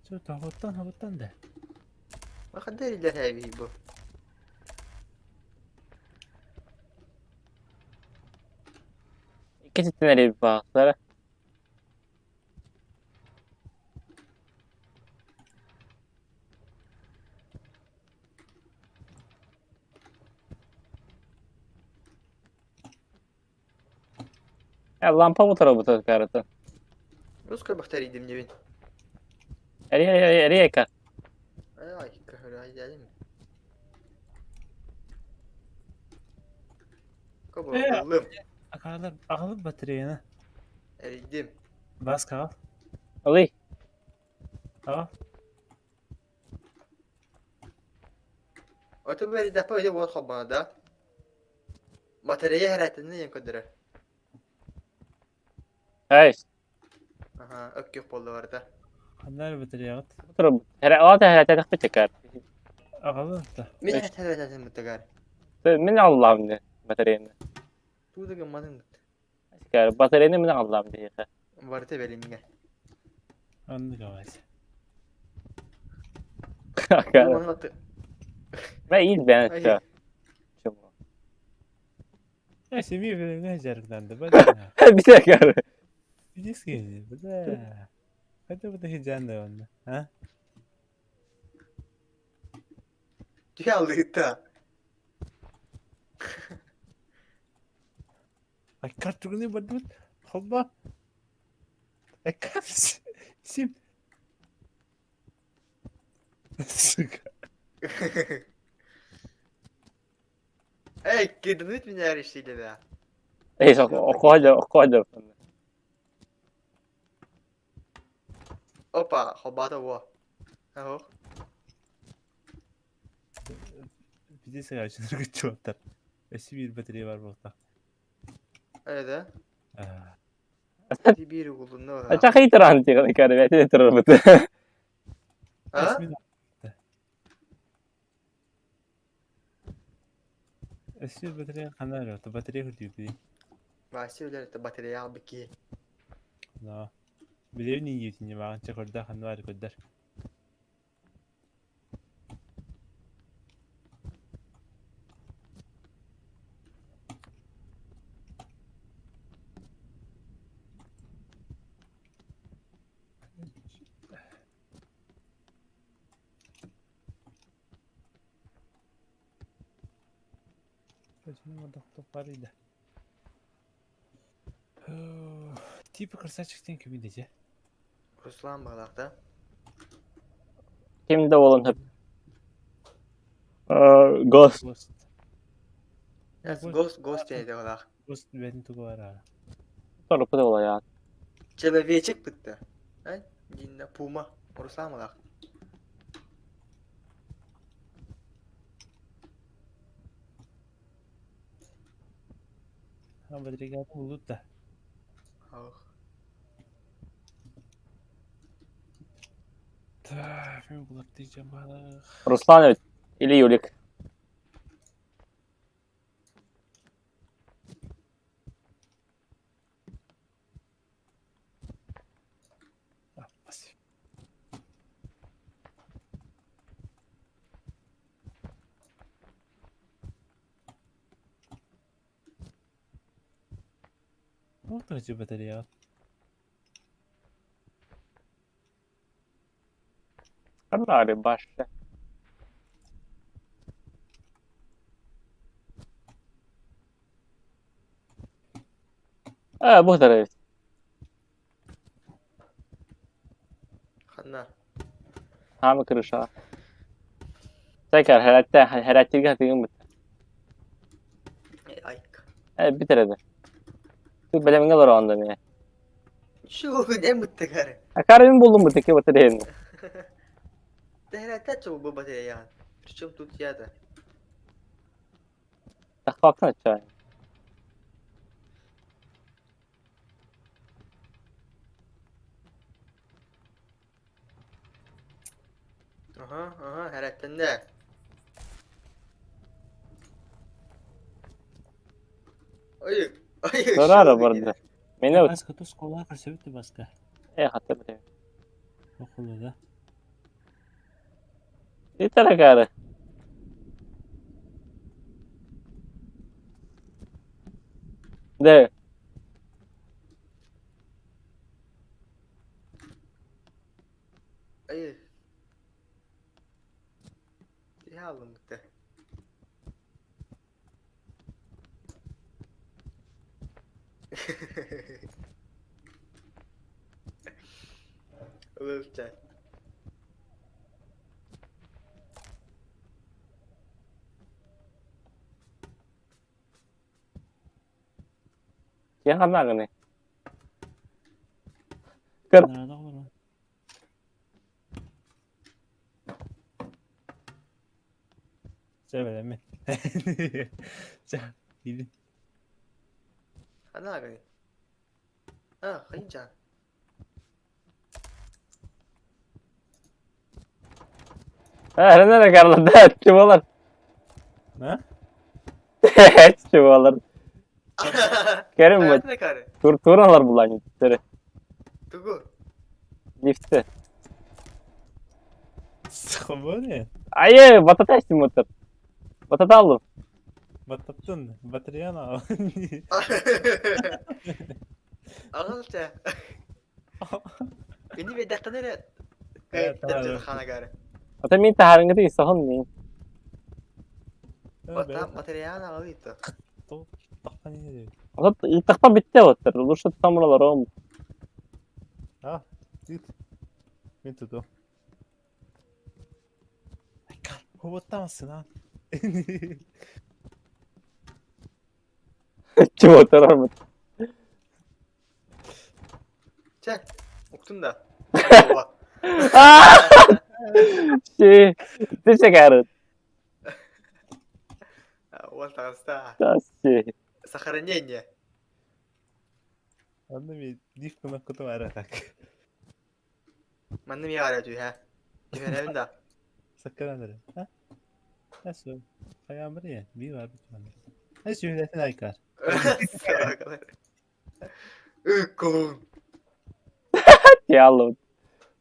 Şu tabuttan da. Bakın deriler heavy bu. İki nereye bir baktılar. Ya lampa bu tarafa karata. Ruska bakteri dim cebin. Eriye kar. Ay kahır geldi mi? Kabo oğlum. Akalıp bataryana. Eridim. Bas kal. Alay. Al. Otobüs depo öyle bu kabada. Bataryayı hareketini yan kadar. Hayır. Aha ökük boldu orada. Kanlar batarya at. Bu tarafa. Herhalde takip çeker. Akalıp da. Bir hareketini mutlaka. Min Allah'ım ne bataryayı. Tu da gamadın. Kar bataryayı min Allah'ım diye. Vardı belimge. Anlık avaz. Kar. Dumanı attı. Ve iyi ben Ay. şu. Neyse bir bölümde hecarıklandı. Bada. Bir dakika. Biliyorsun ki. Bada. Hadi bu da heyecan da onda. Ha? Tüy aldı da. Ay kartını badut. Allah. Ay kart. Sim. Sık. Ey gidin mi her işiyle be. Ehi, okohada. Opa, kabada bu. Aho. Bize karşıları güç ortar. Eski bir batarya var burada. Öyle. Aa. Bir uğrunda var. Açak iyi taran diye kar ve de terör bu. Ha? Eski bir batarya kanar orta. Batarya hırtıyor bir. Bahsediyorlar da batarya abi ki. No. Biliyor niye yiyorsun ya? Çak orada kan var kadar. Başını orada toparıydı. Tipi kırsa çıktın ki bir dece. Ruslan bağlakta. Kimde olun hep. Ghost. Ghost. Yes, Ghost. ghost neydi olak. Ghost benim tuğu var ha. Sonra bu da olay ya. Çelebiye çık bitti. Ha? Cinne puma. Ruslan bağlak. Ben Badrigat'ı bulduk da. Ben bulut diyeceğim bana. Русланович или Юлик? Pasif. Ne oldu acaba Badrigat? Карнари башня. بهدر خدناه. عامل كرشا. Tekrar herattir hatırlayın Ayk. bitiredi. Şu belemin kadar ondan ya. شو قدام التجارة. Akarabin buldum bu teki batırayım. ده لا تاتشو ببطاريات. رشوم توت زيادة. Tak baksana çay. اها هلا تنده. اي Zarara vardı. Beni de Baska tu skola kar sevdi baska. hatırlayayım. Okulu da. Yeter karı. De. اي يلا مت. وفتح. Ya kanlar ne? Kır. Nerede olur mu? Sevmedin mi? Gidin. انا اغني. اه خلينا جان. Ne karlar da çuvalar. Ne? Çuvalar. Kerim bu. Ne kare? Turalar bulan yitleri. Tugu. Lifti. Sıkı ne? Ayı batata içtim motor. Batata aldım. Batattın. Bataryana al. Ağılca. Beni bir dakika nereye? Evet, tamam. Derece khana kare. Ata min taharın gidi sahun min. Bata materyal ağıydı. Takkan ne diyor? Ata iltakta bitti motor. Olursa tutamuralar oğlum. Ha? Git. Ben tutu. Ay kal. Huvatta mısın ha? Çu motor var mı? Çek. Uktun da. Şey. Teşekkür ederim. Wal tagsta. Şey. Сохранение. Anne dif kuna kutu var tak. Manım ya aracı ha. Güvenim de. Sakın anlarım. Ha? Nasıl? Ayağım buraya. Bir var bir tane. Nasıl yönetin aykar? Kum. Ya Allah'ım.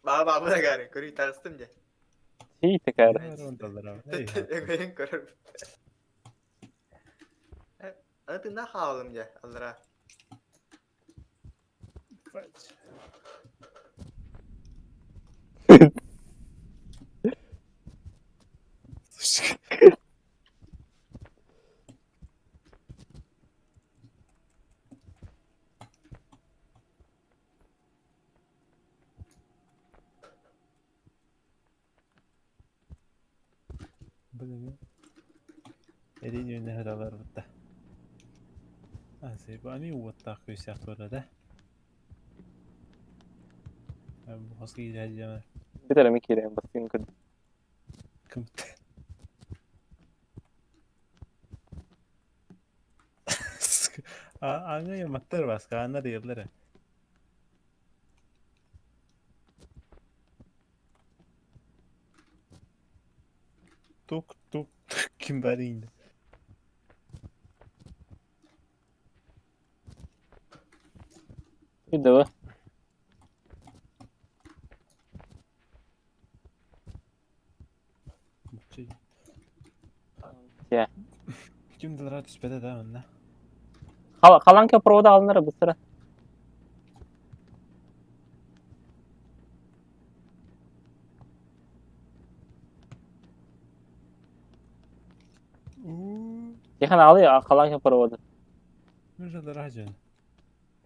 Baba buna gari. Kuri tagstım ya. Şey tekrar. Ne var ondalar ama. Ben korum. Adı ne halim ya Allah'a. Böyle mi? Elin yönüne haralar burada. Asıl bu ani uvatta kuyusak orada. Ben bu haskı gideceğim. Bir tane mi kireyim basayım kırdım. Kımıt. അങ്ങനെ മറ്റൊരു ഭാസ്കർ അന്നത് ഇല്ലരെ tuk kimberinde ಇದು ya kimdir rahat bede de önüne kalan köprüde alınır bu sıra. Yakan alıyor kalan köprüde. Nerede rahat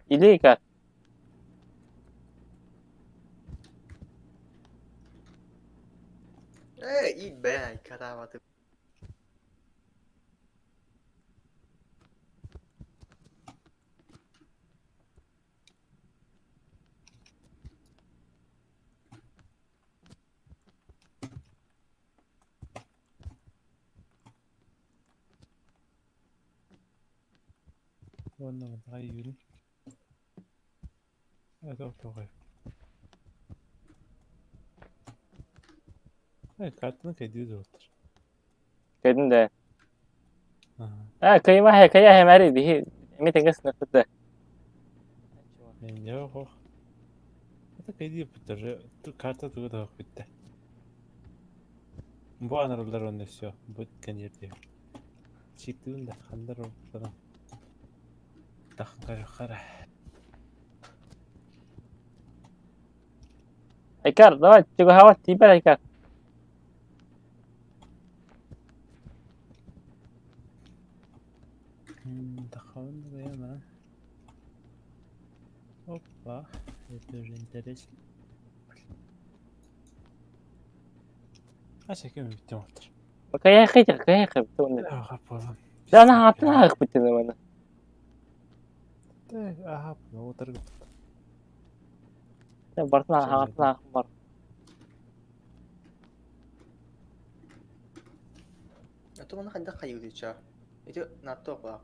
İyi ki. iyi be karavatı. والله متغيرين هذا غير هاي kartını kaydı otur. Kedin de. Aha. Kıyma he kaya hemari dihi. Miten kesne kutte. Yani yok. Hatta kaydı yapıtır. Karta tuğu da bitti. Bu anarlar onu istiyor. Bu kanyer diyor. Çıktığında kanlar ortadan. Takın kara. Aikar, давай, чего хавать тебя, Aikar. Dejando de llamar. Opa, esto es interesante. Acho que me bitti otur. Kaya khijak, kaya khibtun. Ya yapalım. Da ana hatna khibtin bana. Aha, otur. Da bartna hatna khbar. Itu mana kan dah kayu tu cah. Itu nato apa?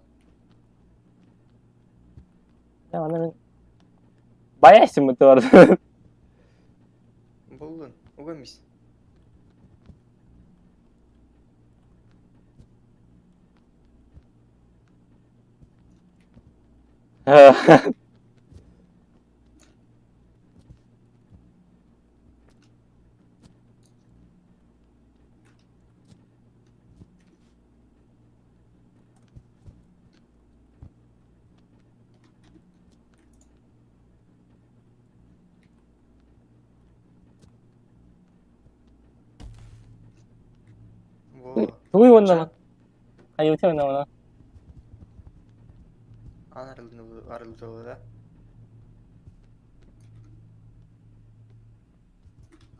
Ya ana bayağı isim bu arada. Buldun. Ugan mis. Wow. Tuwi wannan. Ayo ce wannan wannan. Arıl da.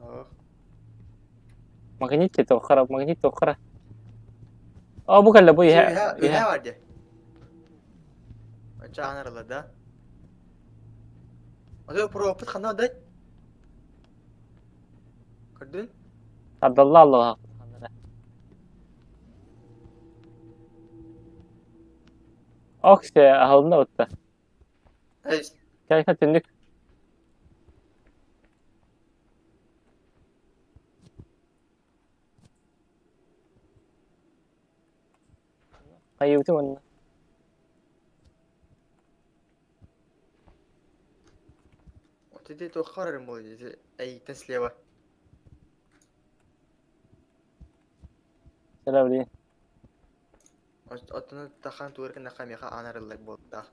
Oh. Magnet توخرة magnet توخرة. Bu kalla bu ya. Ya vardı. Cah arıl da. Aduh pro apa kan ada? Kadın? Abdullah Allah. Oks ya ahılında otta. Hey. Kaya katındık. Ayo ce wannan. وتدي توخر الموجة أي تسلية. Selam değil. أتنا تخان تورك نخام يخا أنا رلك بودا.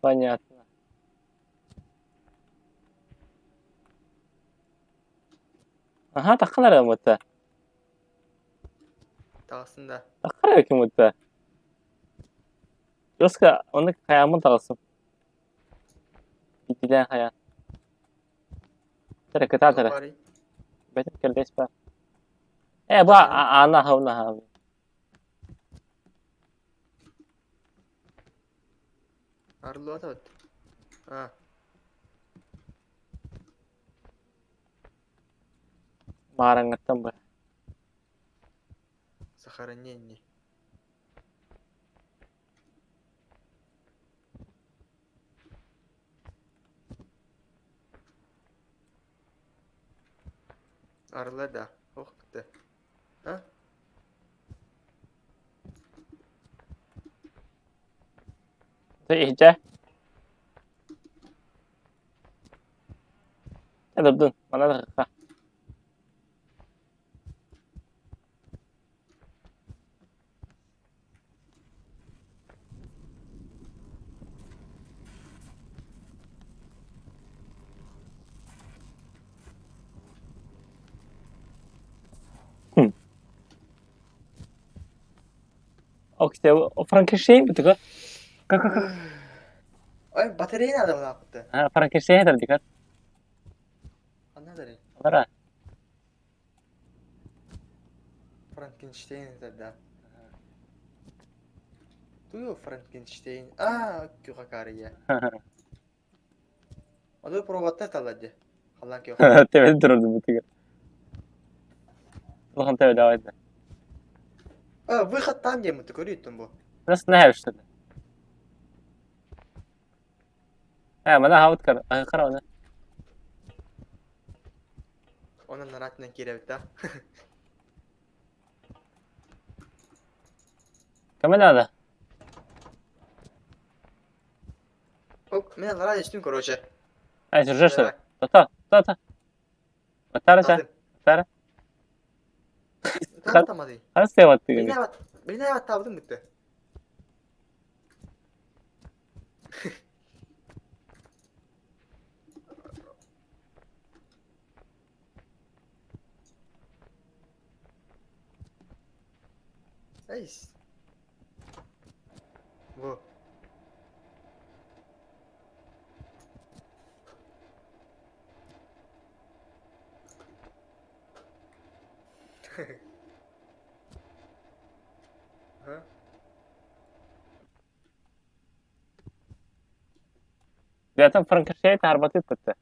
Понятно. Aha takılar ya mutta. Tağsın da. Takılar ya ki mutta. Yoska onu kayamın tağsın. Bitilen hayat. Tara kata tara. Bari. Betul kerdes pa. Bu ana havna. Arlo atat. Ha. Marang ngetem ba. Sakha Захоронение. Arlada. Oh, bitti. Ha? İyice. Ya dur. Bana da ha. O işte o Frankenstein mi tıkır? Kalk. Ay bataryayı nerede bunu yaptı? Ha Frankenstein nedir tıkır? Anladın. Onlara. Frankenstein da. Tuyo Frankenstein. Ah, kyo kakariya. Adı provatta taladı. Halan kyo. Tepede dururdu bu tıkır. Bakın tepede devam edin. Ah, выход там, где мы, ты говорит, bu. Nasıl ne yapıştırdı? Ha bana havut kar. Kar onu. Onun наратынан кире да. Kamera da. Оп, меня на радио сниму, короче. Ay sürüşür. Давай. Ta. Matara ça. Aldım. Matara. Tamam tamam hadi. Nasıl sevat Beni tıkır? evet. Beni evet aldım bitti. Nice. Bu. Ha? Zaten Frankenstein harbatı tıktı.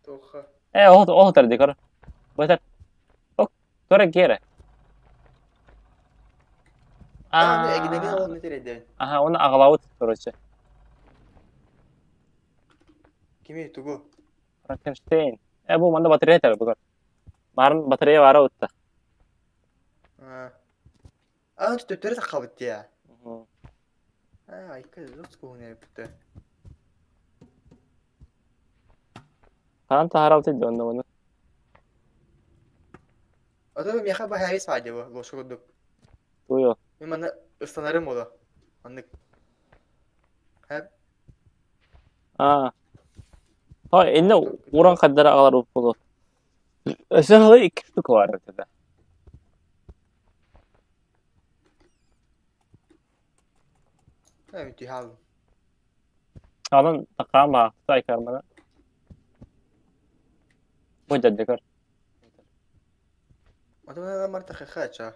Toha. Oh terdi kar. Betul. Oh, torek gere. Aa, ne gidene o ne teredi? Aha, onu ağlavut короче. Kimi tugu? Frankenstein. Bu manda batarya ter bu. Marın batarya var utta. Ha. Aa, tütüpleri takabıttı ya. Ay, kız nasıl ne bitti? Kan taharawt ediyordum onu. Adamım yaka bayağı iyi sadece bu. Boş kurduk. Tuyo. Benim bana ıslanırım o da. Anlık. Hep. Ha, eline uğran kadar ağlar upulu. Aşağıda iki ştuk var ortada. Evet, hal. Alan takam ha, say karmana. Bu jadi kar. Adamım ben marta kakaça.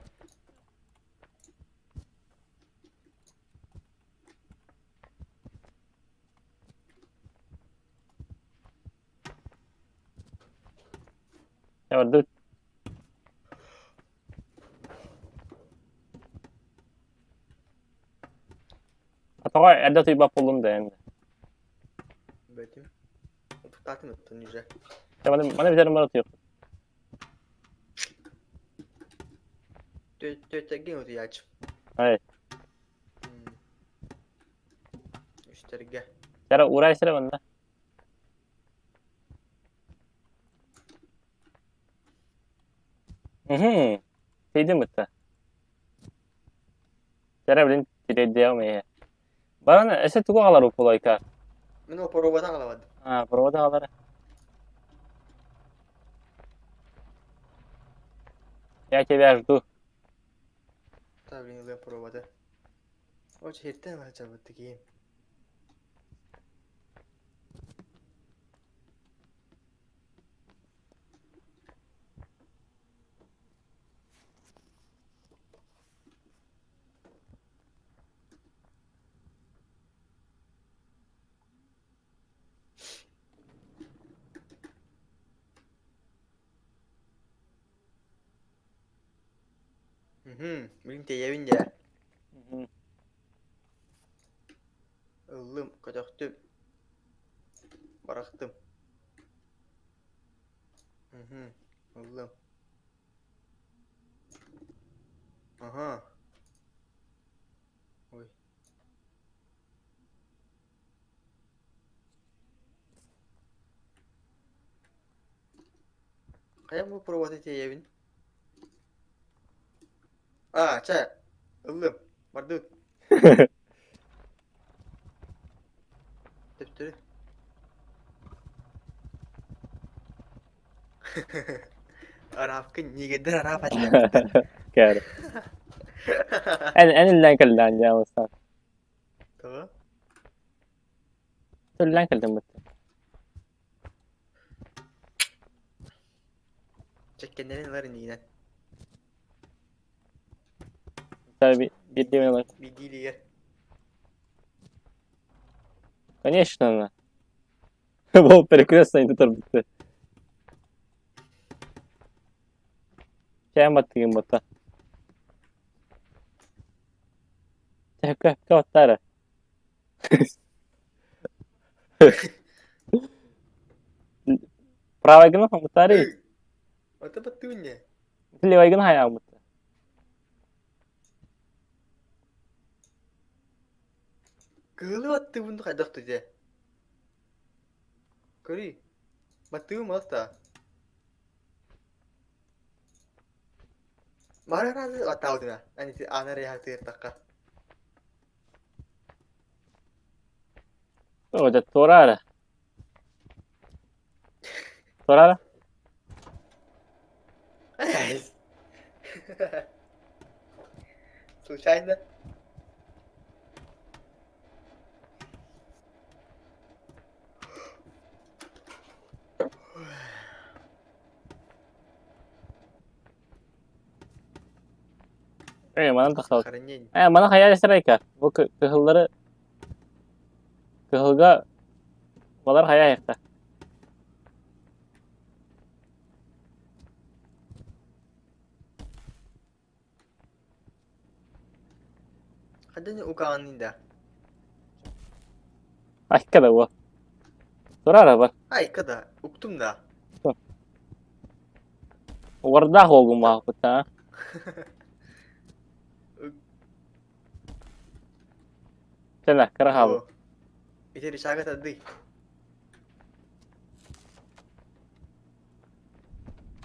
Ya orada atau ada tuh iba pulun deh. Betim. Tutatım attın yüce. Ya mana bisa nomor tuh. Tötegin o diyaç. Hai, Müşterige. cara urai sih benda. Şeydi mi ta? Cara bilin tidak dia mah. Bana ese tuh kalar upulai kar. Ben o provadan alamadım. Provada kalar. Ya keber tuh. Tabii yine provada. O çetten var çabuk ki. Benim teyevin ya. Hı. Oğlum kaçaktım. Bıraktım. Oğlum. Aha. Oy. Kayak mau perbuatan teyevin. Cak. Oğlum. Mardut. Dur. Arapkın nigedir Arap atla. Kâr. En illen kıldan ya Mustafa. Tamam. İllen kıldan bitti. Çekkenlerin var yine. Şöyle bir demin olur. Bir dili yer. Конечно. Был прекрасно и тут bitti. Şey battı battı. Kapattara. Правая гна battari. Mata batunya. Левая гна ya battı. Kelu batu untuk kadak tuh je. Kuri. Batu mata. Mana nanti tahu tuh na. Ani si ana rehat taka. Oda torara. Torara. Случайно? Bana takıl. Охранение. Bana hayal esirayka. Bu kıhılları kıhılga balar hayal yakta. Kadanya ukanin da. Aşkada bu. Torara bak. Ay kada. Uktum da. Wardah olgun mahkut ha. Sana kara abi. Oh. Itu disaga tadi.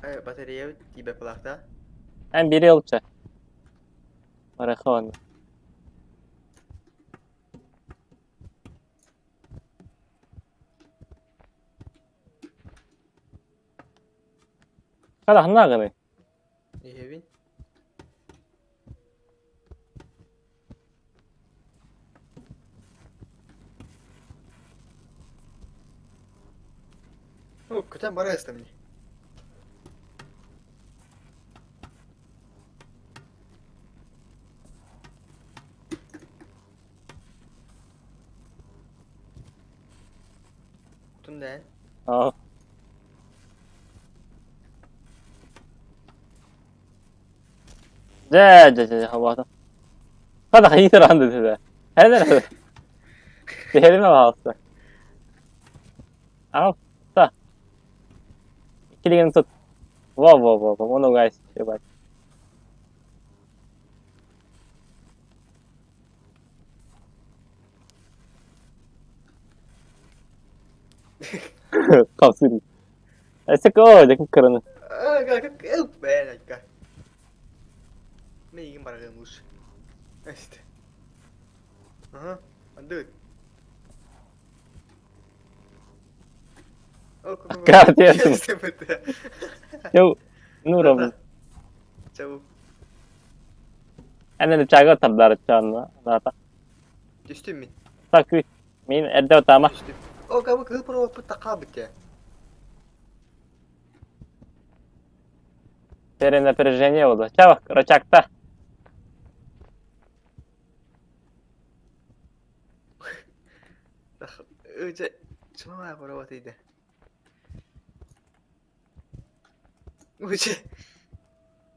Ayo bateria tiba pelakta. Ben biri olacak. Marahan. Kada hana gani. Ihewin. Oh, kita bara istemni. Tundan. Aa. Havadan. Kada hayır andı dedi. Hele. Diğerine bağlı. Al. Da. İkiliğini tut. Wow. Onu guys. Şey bak. Kapsül. Ese ko, jakın kırını. Gak, ben gak. May para gamus. Este. Aha, andut. Oh, God damn. Yo, Nurum. Çabuk. Ana da çaga tablar çanla. Nata. Düştün mü? Takvi. Min edde utama. Düştüm. Oh, kamu ke pro takabut ya. Перенапряжение oldu. Çabuk, röçakta. Önce cuma ya pro batıydı. Önce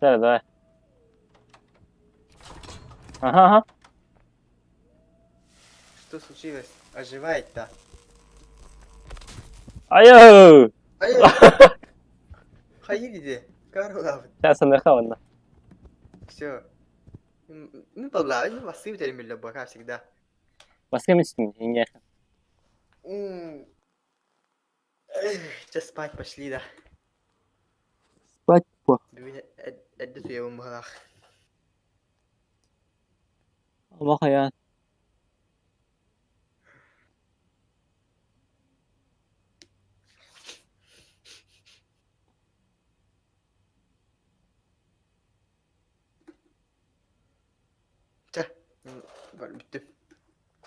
Şöyle de. Ага. Что случилось? Оживает-то. Аю! Ай, Хаиди, Карла, Sen sanırım onda. все. Ну, подлажу, вас и термин любой, как всегда. Başka mısın? Yenge. Сейчас спать пошли, да. Spać bu. Это я вам говорю. Allah ya. Çak. Var bitti.